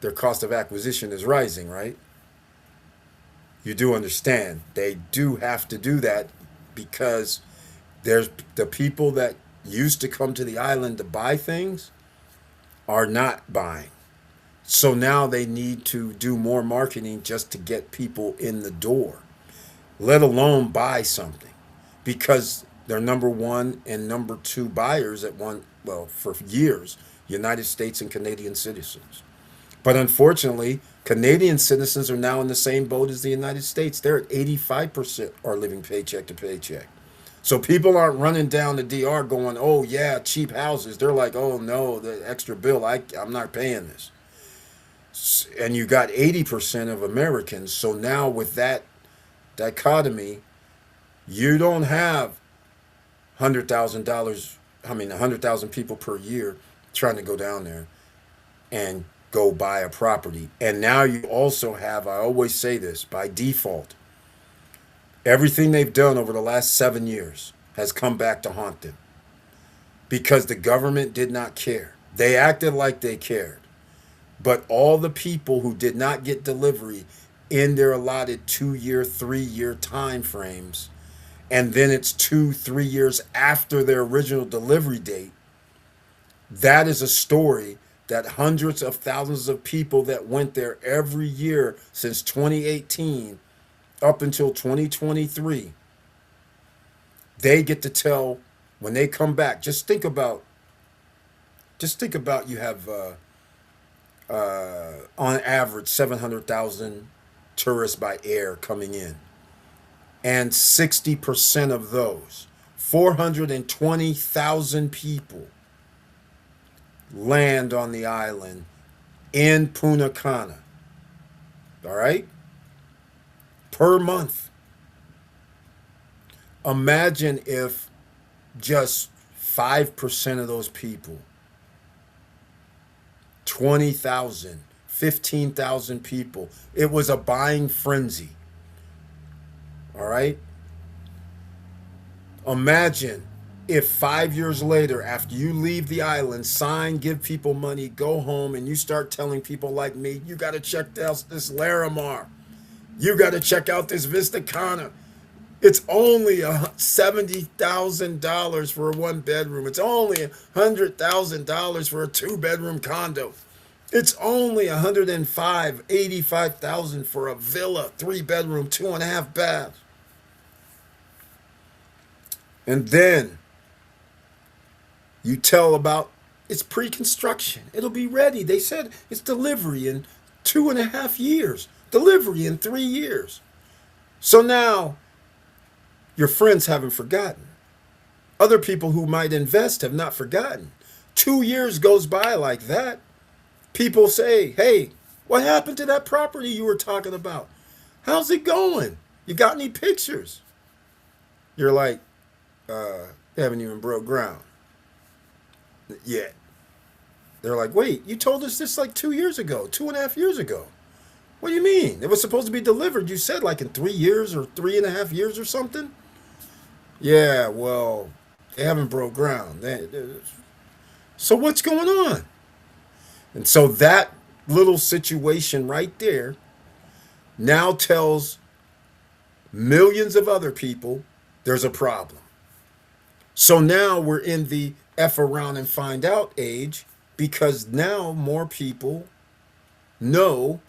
their cost of acquisition is rising, right? You do understand. They do have to do that because there's the people that used to come to the island to buy things are not buying. So now they need to do more marketing just to get people in the door, let alone buy something, because they're number one and number two buyers at one, well, for years, United States and Canadian citizens. But unfortunately, Canadian citizens are now in the same boat as the United States. They're at 85% are living paycheck to paycheck. So people aren't running down the DR going, oh, yeah, cheap houses. They're like, oh, no, the extra bill, I'm not paying this. And you got 80% of Americans. So now with that dichotomy, you don't have $100,000, 100,000 people per year trying to go down there and go buy a property. And now you also have, I always say this, by default, everything they've done over the last 7 years has come back to haunt them because the government did not care. They acted like they cared. But all the people who did not get delivery in their allotted 2 year, 3 year time frames, and then it's 2, 3 years after their original delivery date, that is a story that hundreds of thousands of people that went there every year since 2018 up until 2023, they get to tell when they come back. Just think about you have on average 700,000 tourists by air coming in, and 60% of those 420,000 people land on the island in Punta Cana. All right? Per month. Imagine if just 5% of those people, 20,000, 15,000 people, it was a buying frenzy. All right? Imagine if 5 years later, after you leave the island, sign, give people money, go home, and you start telling people like me, you got to check out this Larimar. You got to check out this Vista Cana. It's only $70,000 for a 1 bedroom. It's only $100,000 for a 2 bedroom condo. It's only 85,000 for a villa, 3 bedroom, 2.5 baths. And then you tell about it's pre-construction. It'll be ready. They said it's delivery in 2.5 years. Delivery in 3 years. So now your friends haven't forgotten. Other people who might invest have not forgotten. 2 years goes by like that. People say, hey, what happened to that property you were talking about? How's it going? You got any pictures? You're like, they haven't even broke ground yet. They're like, wait, you told us this like 2 years ago, 2.5 years ago. What do you mean? It was supposed to be delivered, you said, like in 3 years or 3.5 years or something? Yeah, well, they haven't broke ground. So what's going on? And so that little situation right there now tells millions of other people there's a problem. So now we're in the F around and find out age, because now more people know,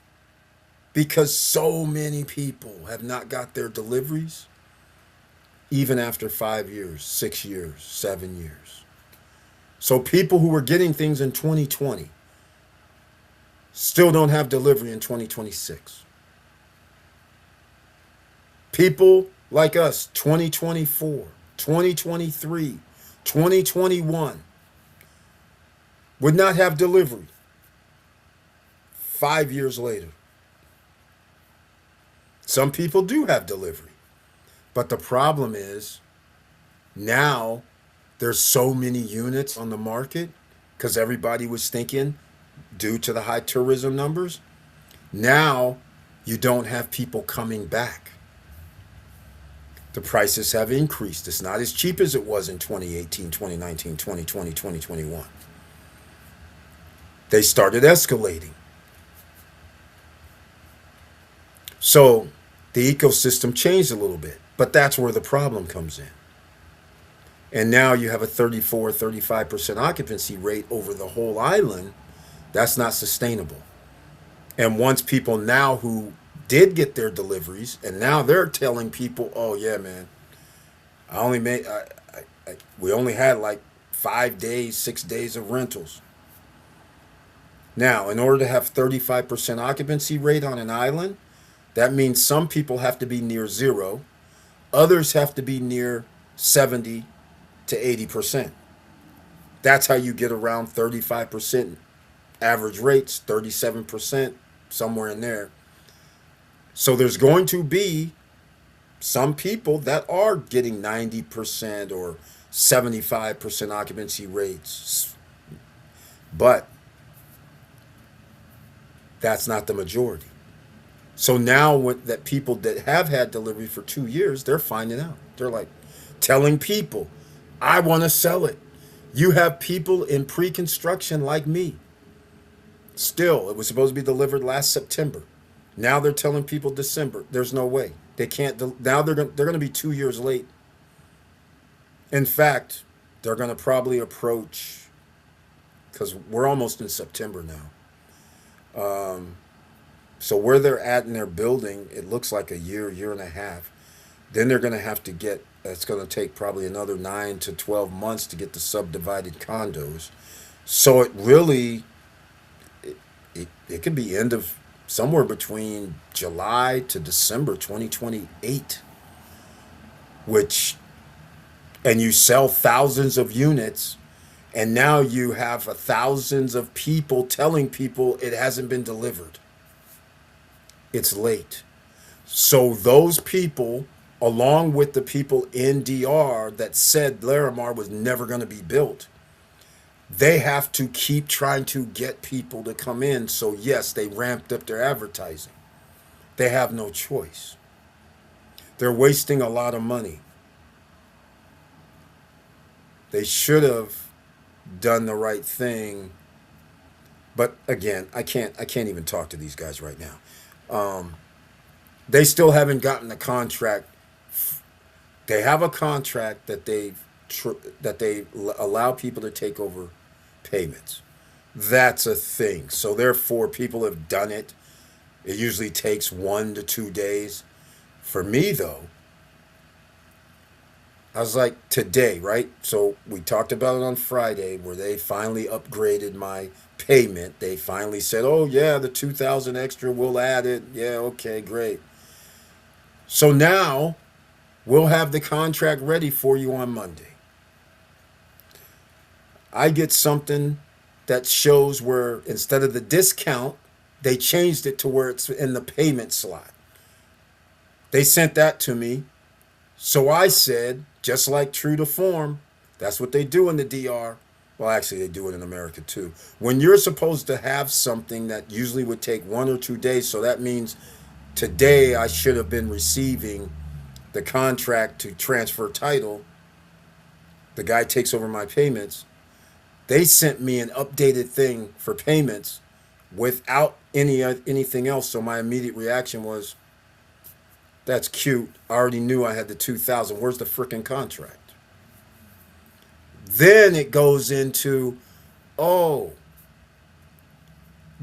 because so many people have not got their deliveries even after 5 years, 6 years, 7 years. So people who were getting things in 2020 still don't have delivery in 2026. People like us, 2024, 2023, 2021, would not have delivery 5 years later. Some people do have delivery. But the problem is now there's so many units on the market because everybody was thinking, due to the high tourism numbers, now you don't have people coming back. The prices have increased. It's not as cheap as it was in 2018, 2019, 2020, 2021. They started escalating. So the ecosystem changed a little bit, but that's where the problem comes in. And now you have a 34, 35% occupancy rate over the whole island. That's not sustainable. And once people now who did get their deliveries, and now they're telling people, "Oh yeah, man, I only made, we only had like 5 days, 6 days of rentals." Now, in order to have 35% occupancy rate on an island, that means some people have to be near zero, others have to be near 70 to 80%. That's how you get around 35% average rates, 37%, somewhere in there. So there's going to be some people that are getting 90% or 75% occupancy rates, but that's not the majority. So now that people that have had delivery for 2 years, they're finding out. They're like telling people, I want to sell it. You have people in pre-construction like me. Still, it was supposed to be delivered last September. Now they're telling people December. There's no way. They can't. Now they're going to be 2 years late. In fact, they're going to probably approach, because we're almost in September now. So where they're at in their building, it looks like a year, year and a half. Then they're going to have to get. It's going to take probably another 9 to 12 months to get the subdivided condos. So it really, it could be end of somewhere between July to December 2028, which, and you sell thousands of units, and now you have thousands of people telling people it hasn't been delivered. It's late. So those people, along with the people in DR that said Larimar was never going to be built, they have to keep trying to get people to come in. So yes, they ramped up their advertising. They have no choice. They're wasting a lot of money. They should have done the right thing. But again, I can't even talk to these guys right now. They still haven't gotten the contract. They have a contract that they allow people to take over payments. That's a thing. So therefore, people have done it. It usually takes 1 to 2 days. For me, though, I was like, today, right? So we talked about it on Friday, where they finally upgraded my payment. They finally said, "Oh yeah, the 2,000 extra, we'll add it." Yeah, okay, great. So now we'll have the contract ready for you on Monday. I get something that shows where instead of the discount, they changed it to where it's in the payment slot. They sent that to me. So I said, just like true to form, that's what they do in the DR. Well, actually, they do it in America too. When you're supposed to have something that usually would take 1 or 2 days, so that means today I should have been receiving the contract to transfer title. The guy takes over my payments. They sent me an updated thing for payments without anything else. So my immediate reaction was, that's cute. I already knew I had the 2,000. Where's the freaking contract? Then it goes into, oh,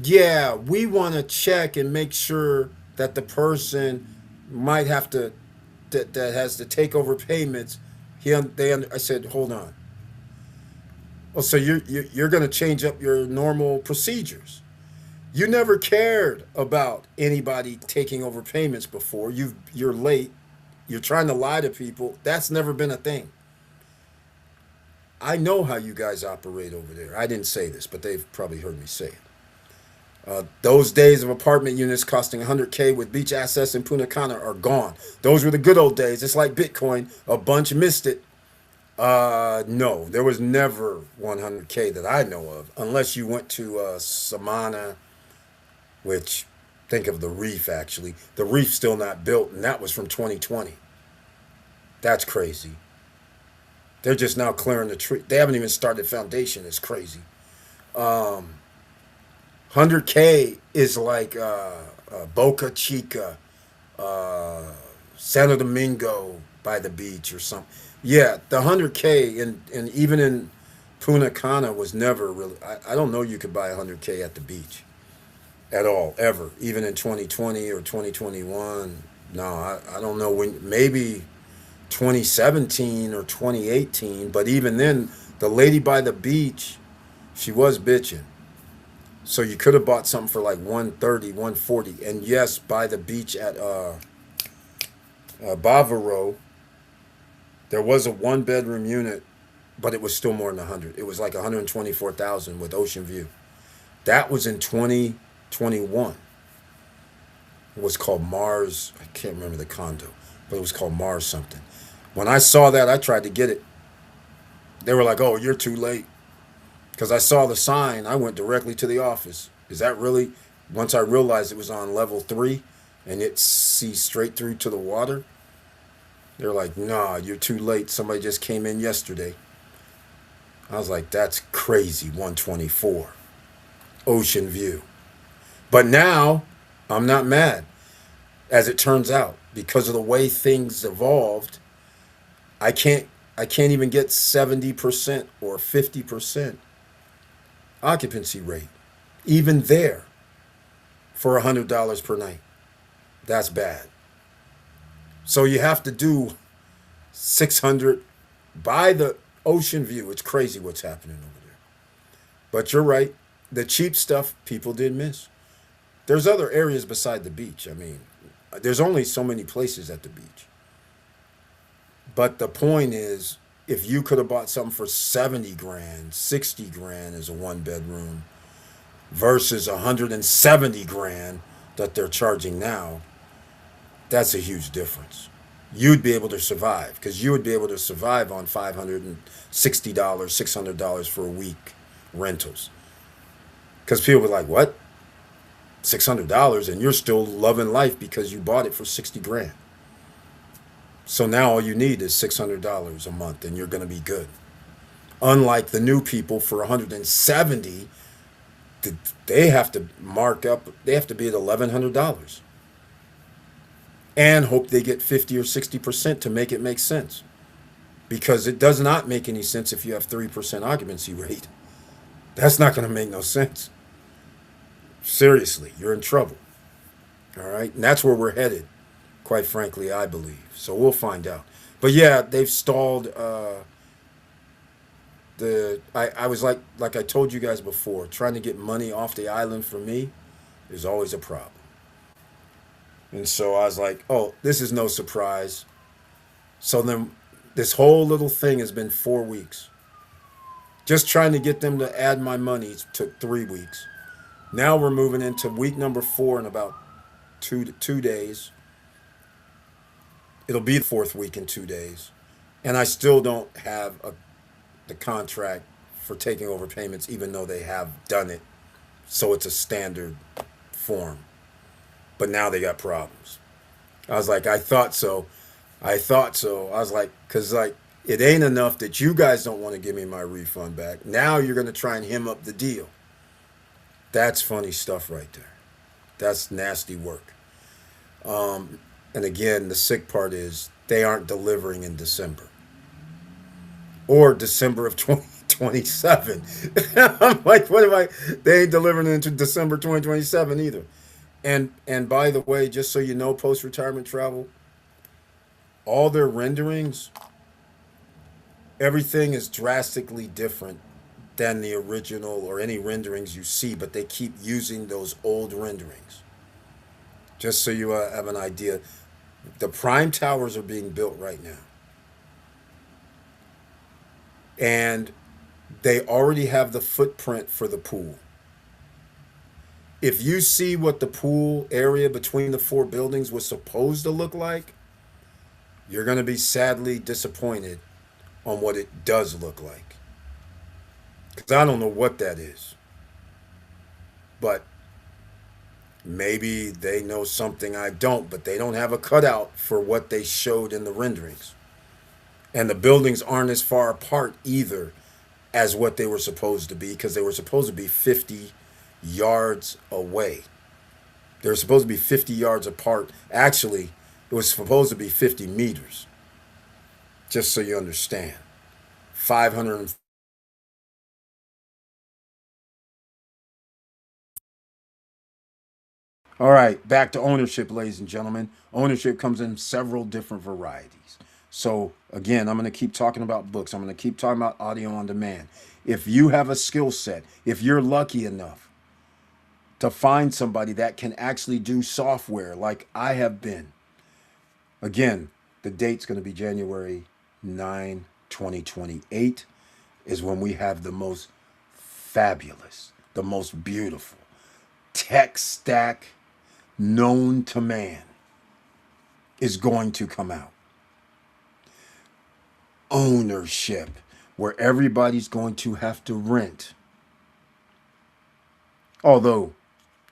yeah, we want to check and make sure that the person might have to, that has to take over payments. I said, hold on. Oh, so you're going to change up your normal procedures. You never cared about anybody taking over payments before. You're late. You're trying to lie to people. That's never been a thing. I know how you guys operate over there. I didn't say this, but they've probably heard me say it. Those days of apartment units costing 100K with beach access in Punta Cana are gone. Those were the good old days. It's like Bitcoin. A bunch missed it. No, there was never 100K that I know of, unless you went to Samana, which, think of the reef actually. The reef's still not built, and that was from 2020. That's crazy. They're just now clearing the tree. They haven't even started foundation. It's crazy. 100K is like Boca Chica, Santo Domingo by the beach or something. Yeah, the 100K and even in Punta Cana was never really. I don't know you could buy 100K at the beach. at all, ever, even in 2020 or 2021. No, I don't know when, maybe 2017 or 2018, but even then, the lady by the beach, she was bitching. So you could have bought something for like 130, 140. And yes, by the beach at Bavaro, there was a one bedroom unit, but it was still more than 100. It was like 124,000 with ocean view. That was in 2021. It was called Mars. I can't remember the condo, but it was called Mars something. When I saw that, I tried to get it. They were like, "Oh, you're too late." Because I saw the sign, I went directly to the office. Is that really? Once I realized it was on level 3 and it sees straight through to the water, they're like, "Nah, you're too late. Somebody just came in yesterday." I was like, "That's crazy, 124. Ocean view." But now, I'm not mad. As it turns out, because of the way things evolved, I can't I can't even get 70% or 50% occupancy rate. Even there for $100 per night. That's bad. So you have to do 600 by the ocean view. It's crazy what's happening over there. But you're right. The cheap stuff people did miss. There's other areas beside the beach. I mean, there's only so many places at the beach. But the point is, if you could have bought something for 70 grand, 60 grand as a one bedroom versus 170 grand that they're charging now, that's a huge difference. You'd be able to survive because you would be able to survive on $560, $600 for a week rentals. Because people were like, what? $600 and you're still loving life because you bought it for 60 grand. So now all you need is $600 a month and you're going to be good. Unlike the new people for 170, they have to mark up, they have to be at $1,100 and hope they get 50 or 60% to make it make sense. Because it does not make any sense if you have 3% occupancy rate. That's not going to make no sense. Seriously, you're in trouble. All right. And that's where we're headed, quite frankly, I believe. So we'll find out. But yeah, they've stalled. I was like I told you guys before, trying to get money off the island for me is always a problem. And so I was like, oh, this is no surprise. So then this whole little thing has been 4 weeks. Just trying to get them to add my money took 3 weeks. Now we're moving into week number 4 in about 2 days. It'll be the fourth week in 2 days. And I still don't have the contract for taking over payments, even though they have done it. So it's a standard form. But now they got problems. I was like, I thought so. I thought so. I was like, because like, it ain't enough that you guys don't want to give me my refund back. Now you're going to try and hem up the deal. That's funny stuff right there. That's nasty work. And again, the sick part is they aren't delivering in December or December of 2027. I'm like, what am I? They ain't delivering into December 2027 either. And by the way, just so you know, post retirement travel, all their renderings, everything is drastically different than the original or any renderings you see, but they keep using those old renderings. Just so you have an idea, the prime towers are being built right now, and they already have the footprint for the pool. If you see what the pool area between the four buildings was supposed to look like, you're going to be sadly disappointed on what it does look like. Because I don't know what that is. But maybe they know something I don't, but they don't have a cutout for what they showed in the renderings. And the buildings aren't as far apart either as what they were supposed to be because they were supposed to be 50 yards away. They were supposed to be 50 yards apart. Actually, it was supposed to be 50 meters, just so you understand. 500 All right, back to ownership, ladies and gentlemen. Ownership comes in several different varieties. So, again, I'm going to keep talking about books. I'm going to keep talking about audio on demand. If you have a skill set, if you're lucky enough to find somebody that can actually do software like I have been, again, the date's going to be January 9, 2028, is when we have the most fabulous, the most beautiful tech stack known to man is going to come out. Ownership, where everybody's going to have to rent. Although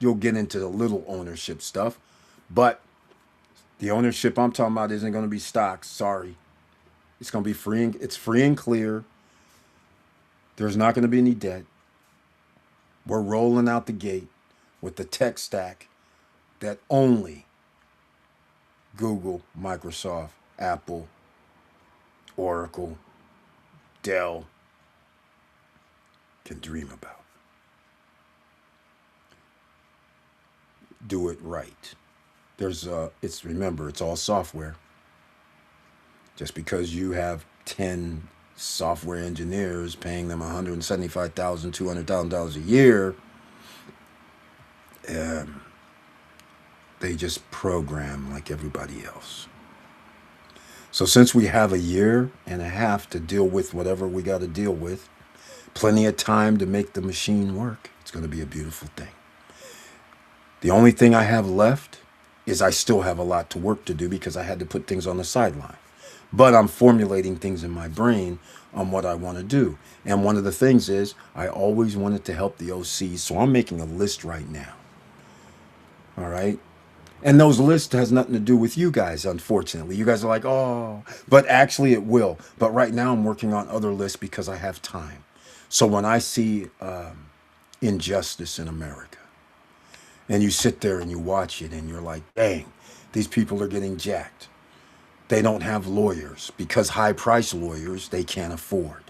you'll get into the little ownership stuff, but the ownership I'm talking about isn't going to be stocks. Sorry. It's going to be free and it's free and clear. There's not going to be any debt. We're rolling out the gate with the tech stack that only Google, Microsoft, Apple, Oracle, Dell can dream about. Do it right. Remember, it's all software. Just because you have 10 software engineers paying them $175,000, $200,000 a year, they just program like everybody else. So since we have a year and a half to deal with whatever we got to deal with, plenty of time to make the machine work, it's going to be a beautiful thing. The only thing I have left is I still have a lot to work to do because I had to put things on the sideline. But I'm formulating things in my brain on what I want to do. And one of the things is I always wanted to help the OCs, so I'm making a list right now. All right? And those lists has nothing to do with you guys, unfortunately. You guys are like, oh, but actually it will. But right now I'm working on other lists because I have time. So when I see injustice in America, and you sit there and you watch it and you're like, dang, these people are getting jacked. They don't have lawyers because high price lawyers they can't afford.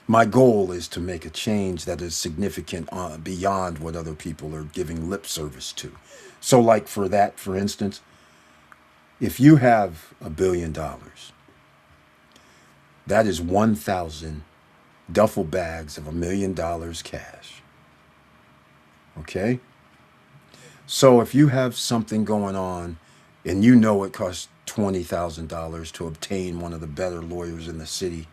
My goal is to make a change that is significant beyond what other people are giving lip service to. So like for instance, if you have $1 billion, that is 1,000 duffel bags of $1 million cash. Okay? So if you have something going on and you know it costs $20,000 to obtain one of the better lawyers in the city,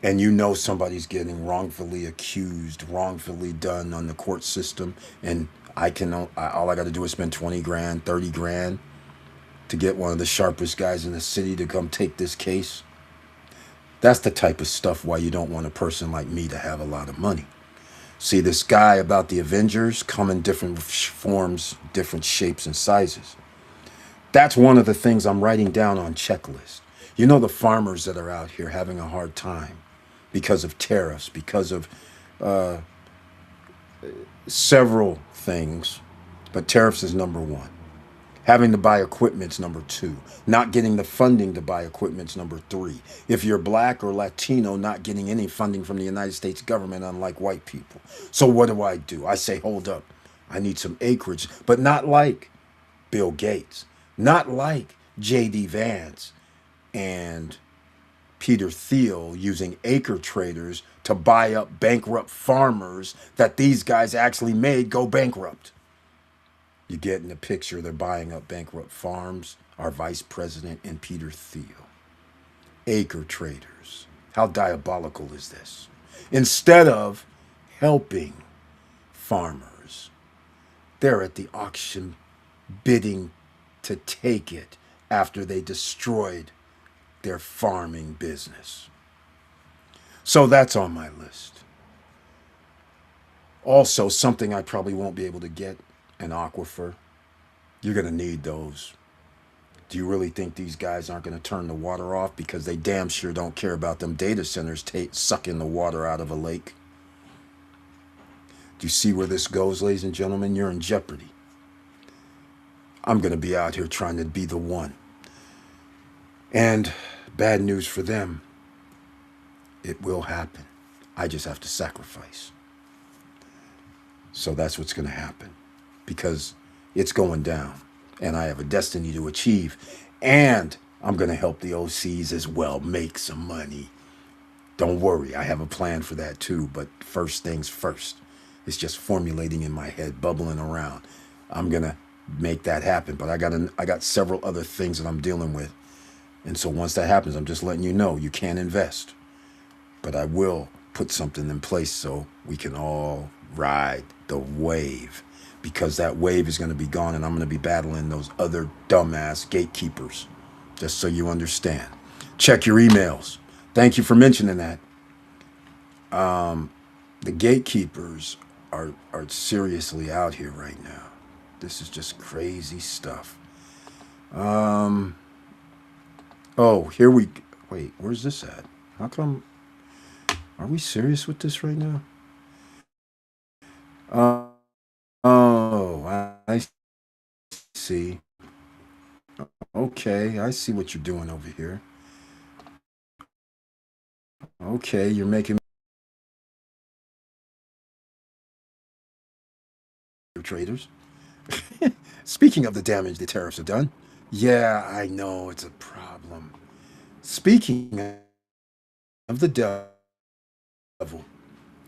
and you know somebody's getting wrongfully accused, wrongfully done on the court system, and all I got to do is spend 20 grand, 30 grand to get one of the sharpest guys in the city to come take this case. That's the type of stuff why you don't want a person like me to have a lot of money. See, this guy about the Avengers come in different forms, different shapes and sizes. That's one of the things I'm writing down on checklist. You know, the farmers that are out here having a hard time because of tariffs, because of several things, but tariffs is number one. Having to buy equipment's number two. Not getting the funding to buy equipment's number three. If you're black or Latino, not getting any funding from the United States government, unlike white people. So what do? I say, hold up. I need some acreage, but not like Bill Gates, not like J.D. Vance and Peter Thiel using acre traders to buy up bankrupt farmers that these guys actually made go bankrupt. You get in the picture, they're buying up bankrupt farms, our vice president and Peter Thiel. Acre traders. How diabolical is this? Instead of helping farmers, they're at the auction bidding to take it after they destroyed their farming business. So that's on my list. Also, something I probably won't be able to get, an aquifer. You're going to need those. Do you really think these guys aren't going to turn the water off because they damn sure don't care about them data centers sucking the water out of a lake? Do you see where this goes, ladies and gentlemen? You're in jeopardy. I'm going to be out here trying to be the one. And bad news for them, it will happen. I just have to sacrifice. So that's what's going to happen. because it's going down and I have a destiny to achieve. And I'm going to help the OCs as well make some money. Don't worry, I have a plan for that too. But first things first, it's just formulating in my head, bubbling around. I'm going to make that happen. But I got several other things that I'm dealing with. And so once that happens, I'm just letting you know you can't invest. But I will put something in place so we can all ride the wave, because that wave is going to be gone and I'm going to be battling those other dumbass gatekeepers. Just so you understand. Check your emails. Thank you for mentioning that. The gatekeepers are seriously out here right now. This is just crazy stuff. Um, oh, here we wait, where's this at? How come are we serious with this right now? Uh, oh, I see. Okay, I see what you're doing over here. Okay, you're making traders. Speaking of the damage the tariffs have done, yeah, I know it's a problem. Speaking of the devil,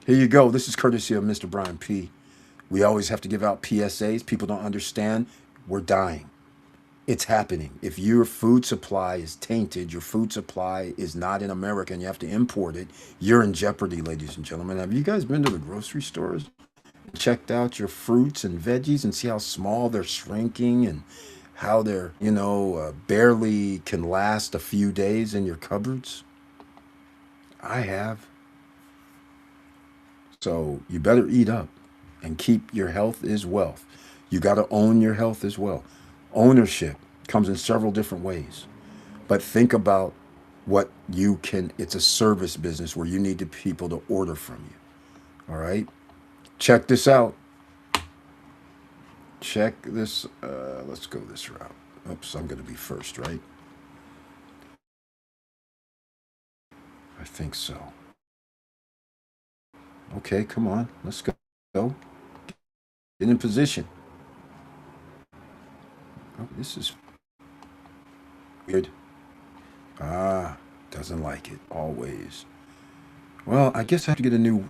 here you go. This is courtesy of Mr. Brian P. We always have to give out PSAs. People don't understand. We're dying. It's happening. If your food supply is tainted, your food supply is not in America and you have to import it, you're in jeopardy, ladies and gentlemen. Have you guys been to the grocery stores? Checked out your fruits and veggies and see how small they're shrinking and how they're, barely can last a few days in your cupboards? I have. So you better eat up and keep your health is wealth. You got to own your health as well. Ownership comes in several different ways. But think about what you can, it's a service business where you need the people to order from you. All right? Check this out. Check this. Let's go this route. Oops, I'm going to be first, right? I think so. Okay, come on. Let's go. Get in position. Oh, this is weird. Ah, doesn't like it. Always. Well, I guess I have to get a new.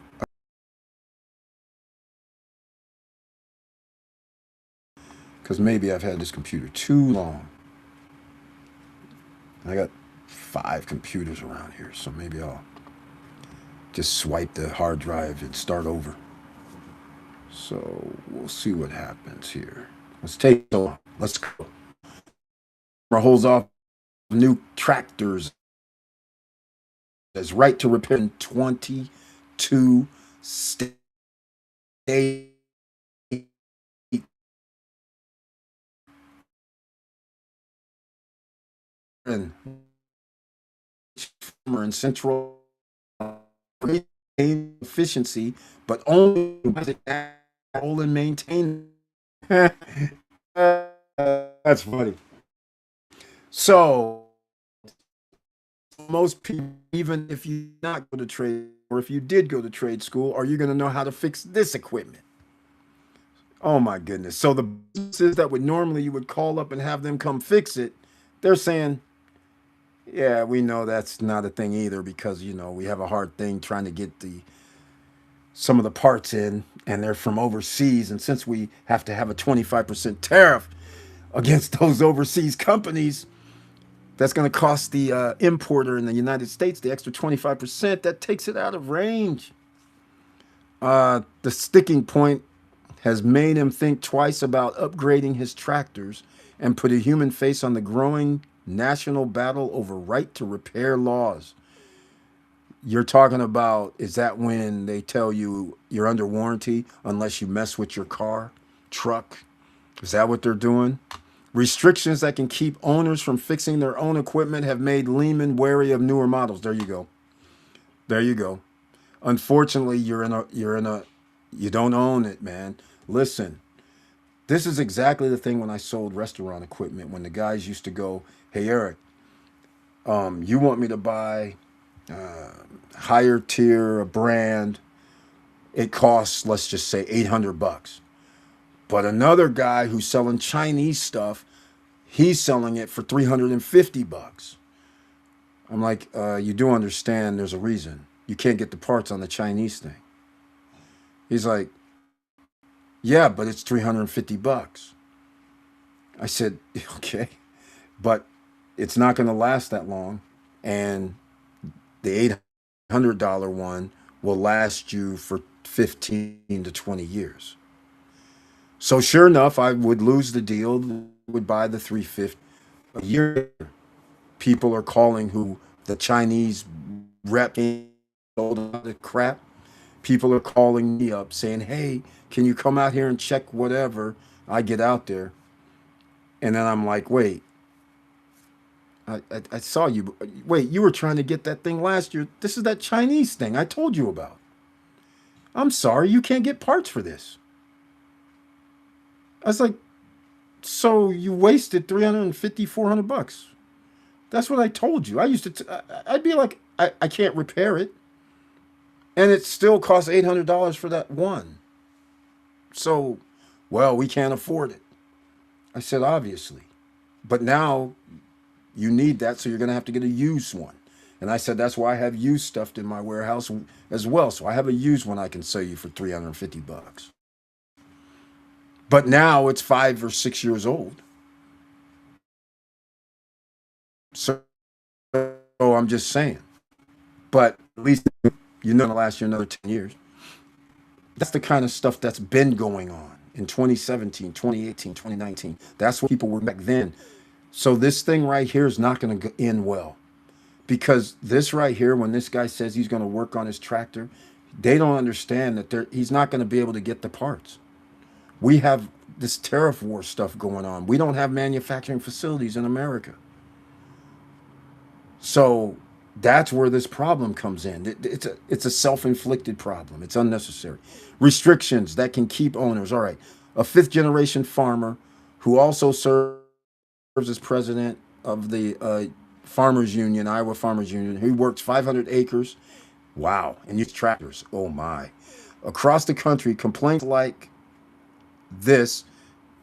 Because maybe I've had this computer too long. I got 5 computers around here, so maybe I'll just swipe the hard drive and start over. So we'll see what happens here. Let's take so long. Let's go. Holds off new tractors as right to repair in 22 states. And farmer in central efficiency, but only control and maintain. That's funny. So most people, even if you not go to trade, or if you did go to trade school, are you going to know how to fix this equipment? Oh my goodness. So the businesses that would normally you would call up and have them come fix it, they're saying, yeah, we know that's not a thing either because we have a hard thing trying to get the some of the parts in and they're from overseas, and since we have to have a 25% tariff against those overseas companies, that's going to cost the importer in the United States the extra 25%. That takes it out of range. The sticking point has made him think twice about upgrading his tractors and put a human face on the growing national battle over right to repair laws. You're talking about, is that when they tell you you're under warranty unless you mess with your car, truck? Is that what they're doing? Restrictions that can keep owners from fixing their own equipment have made Lehman wary of newer models. There you go. There you go. Unfortunately, you don't own it, man. Listen, this is exactly the thing when I sold restaurant equipment. When the guys used to go, "Hey Eric, you want me to buy higher tier a brand? It costs, let's just say, $800. But another guy who's selling Chinese stuff, he's selling it for 350 bucks. I'm like, you do understand there's a reason. You can't get the parts on the Chinese thing. He's like, yeah, but it's 350 bucks. I said, okay, but it's not going to last that long. And the $800 one will last you for 15 to 20 years. So sure enough, I would lose the deal, would buy the 350. A year, people are calling who the Chinese rep sold the crap. People are calling me up saying, "Hey, can you come out here and check whatever?" I get out there, and then I'm like, "Wait, I saw you. Wait, you were trying to get that thing last year. This is that Chinese thing I told you about. I'm sorry, you can't get parts for this." I was like, "So you wasted 350, 400 bucks. That's what I told you. I used to, I'd be like, I can't repair it. And it still costs $800 for that one. So, well, we can't afford it." I said, obviously. But now you need that, so you're going to have to get a used one. And I said, that's why I have used stuff in my warehouse as well. So I have a used one I can sell you for 350 bucks. But now it's 5 or 6 years old. So I'm just saying. But at least you know it'll last you another 10 years. That's the kind of stuff that's been going on in 2017, 2018, 2019. That's what people were back then. So this thing right here is not going to end well, because this right here, when this guy says he's going to work on his tractor, they don't understand that he's not going to be able to get the parts. We have this tariff war stuff going on. We don't have manufacturing facilities in America. So that's where this problem comes in. It's a self-inflicted problem. It's unnecessary. Restrictions that can keep owners. All right, a fifth generation farmer who also serves as president of the Farmers Union, Iowa Farmers Union. He works 500 acres. Wow, and uses tractors. Oh my! Across the country, complaints like this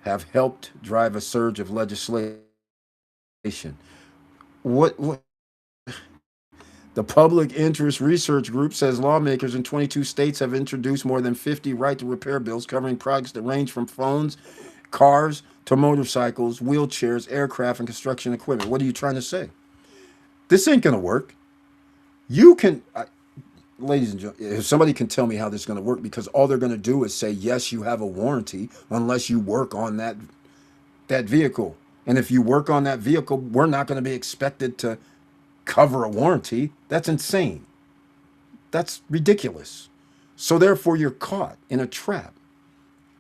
have helped drive a surge of legislation. What The Public Interest Research Group says lawmakers in 22 states have introduced more than 50 right to repair bills covering products that range from phones, cars, to motorcycles, wheelchairs, aircraft, and construction equipment. What are you trying to say? This ain't going to work. You can, ladies and gentlemen, if somebody can tell me how this is going to work, because all they're going to do is say, yes, you have a warranty unless you work on that vehicle. And if you work on that vehicle, we're not going to be expected to cover a warranty. That's insane. That's ridiculous. So therefore, you're caught in a trap.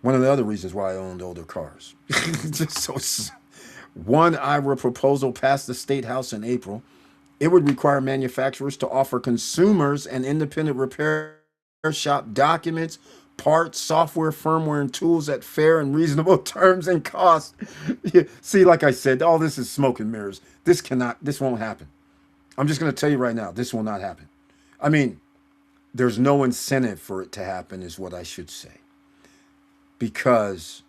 One of the other reasons why I owned older cars. Just so, one IRA proposal passed the State House in April. It would require manufacturers to offer consumers and independent repair shop documents, parts, software, firmware, and tools at fair and reasonable terms and costs. See, like I said, all this is smoke and mirrors. This won't happen. I'm just going to tell you right now, this will not happen. I mean, there's no incentive for it to happen, is what I should say. Because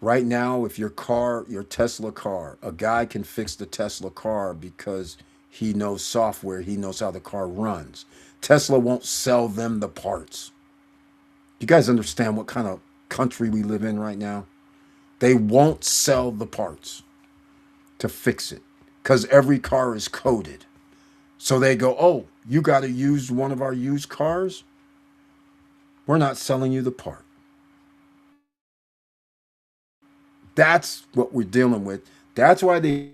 right now, if your Tesla car, a guy can fix the Tesla car because he knows software, he knows how the car runs. Tesla won't sell them the parts. You guys understand what kind of country we live in right now? They won't sell the parts to fix it because every car is coded. So they go, oh, you got to use one of our used cars? We're not selling you the part. That's what we're dealing with. That's why they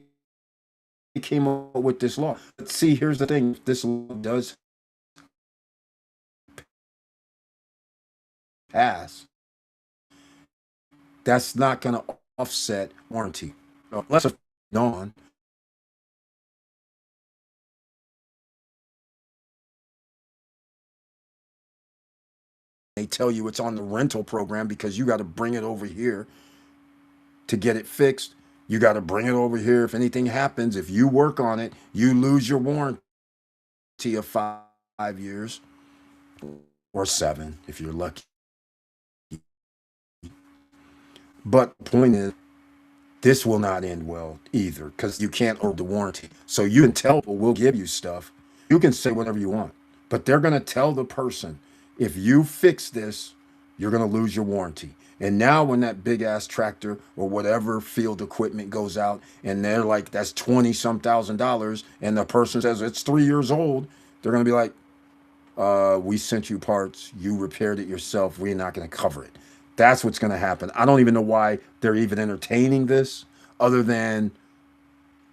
came up with this law. But see, here's the thing. This law does pass. That's not going to offset warranty. Unless it's gone. They tell you it's on the rental program because you got to bring it over here to get it fixed. You got to bring it over here. If anything happens, if you work on it, you lose your warranty of 5 years or 7 if you're lucky. But the point is, this will not end well either because you can't hold the warranty. So you can tell people we'll give you stuff. You can say whatever you want, but they're going to tell the person if you fix this, you're going to lose your warranty. And now when that big ass tractor or whatever field equipment goes out and they're like, that's 20 some $1,000 and the person says it's 3 years old, they're going to be like, we sent you parts, you repaired it yourself, we're not going to cover it. That's what's going to happen. I don't even know why they're even entertaining this other than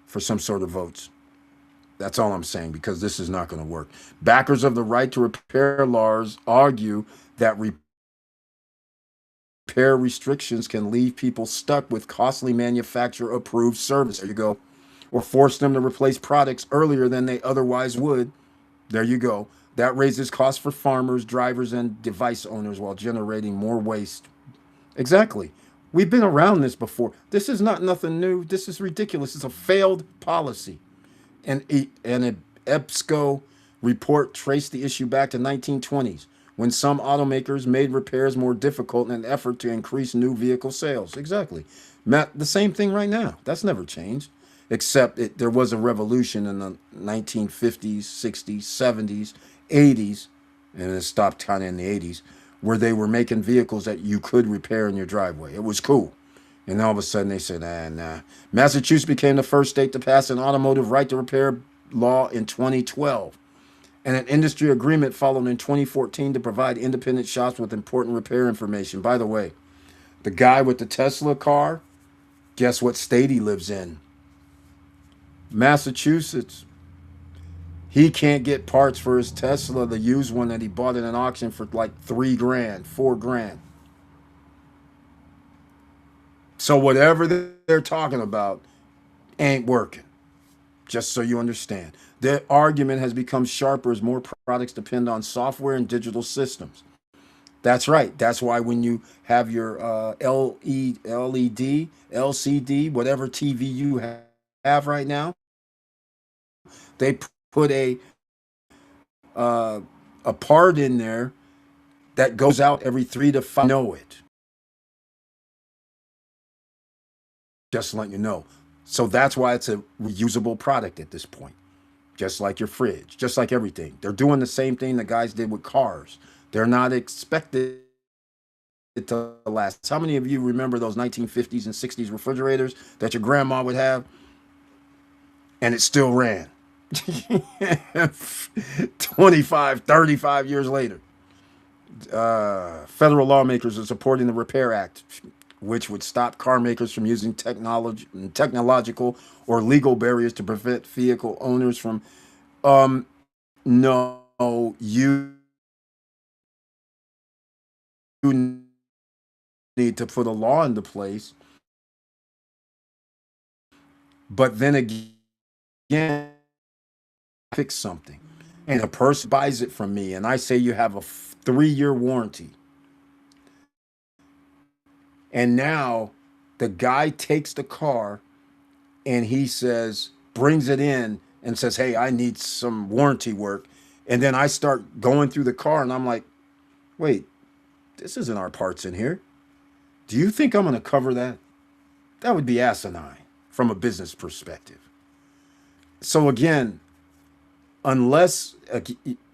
for some sort of votes. That's all I'm saying because this is not going to work. Backers of the right to repair laws argue that repair restrictions can leave people stuck with costly manufacturer approved service. There you go. Or force them to replace products earlier than they otherwise would. There you go. That raises costs for farmers, drivers, and device owners while generating more waste. Exactly. We've been around this before. This is not nothing new. This is ridiculous. It's a failed policy. And an EBSCO report traced the issue back to 1920s when some automakers made repairs more difficult in an effort to increase new vehicle sales. Exactly. Matt, the same thing right now. That's never changed. Except there was a revolution in the 1950s, 60s, 70s, 80s, and it stopped kind of in the 80s, where they were making vehicles that you could repair in your driveway. It was cool. And all of a sudden they said, nah. Massachusetts became the first state to pass an automotive right to repair law in 2012. And an industry agreement followed in 2014 to provide independent shops with important repair information. By the way, the guy with the Tesla car, guess what state he lives in? Massachusetts. He can't get parts for his Tesla, the used one that he bought in an auction for like 3 grand, 4 grand. So whatever they're talking about ain't working. Just so you understand. The argument has become sharper as more products depend on software and digital systems. That's right. That's why when you have your LED, LCD, whatever TV you have right now, they put uh, a part in there that goes out every 3 to 5. Know it. Just to let you know. So that's why it's a reusable product at this point. Just like your fridge, just like everything. They're doing the same thing the guys did with cars. They're not expected to last. How many of you remember those 1950s and 60s refrigerators that your grandma would have and it still ran? 25, 35 years later. Federal lawmakers are supporting the Repair Act, which would stop car makers from using technological or legal barriers to prevent vehicle owners from. Um, no, you need to put a law into place. But then again, fix something. And a person buys it from me, and I say you have a 3 year warranty. And now the guy takes the car and he says, brings it in and says, hey, I need some warranty work. And then I start going through the car and I'm like, wait, this isn't our parts in here. Do you think I'm going to cover that? That would be asinine from a business perspective. So again, unless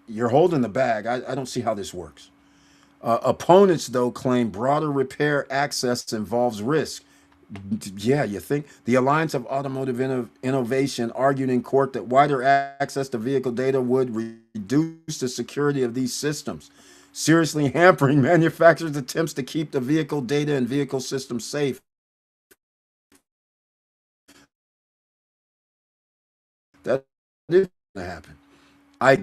you're holding the bag, I don't see how this works. Opponents, though, claim broader repair access involves risk. Yeah, you think the Alliance of Automotive Innovation argued in court that wider access to vehicle data would reduce the security of these systems, seriously hampering manufacturers' attempts to keep the vehicle data and vehicle systems safe. That is going to happen. I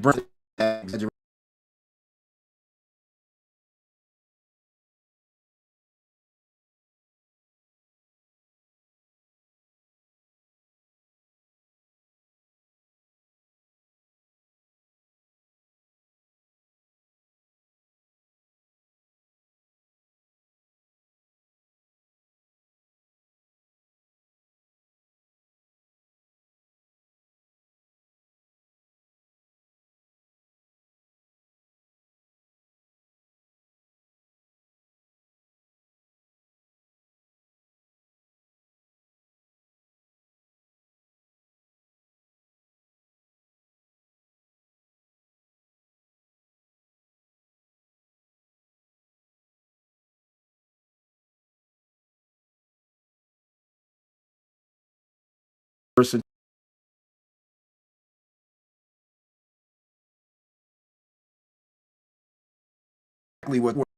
person exactly what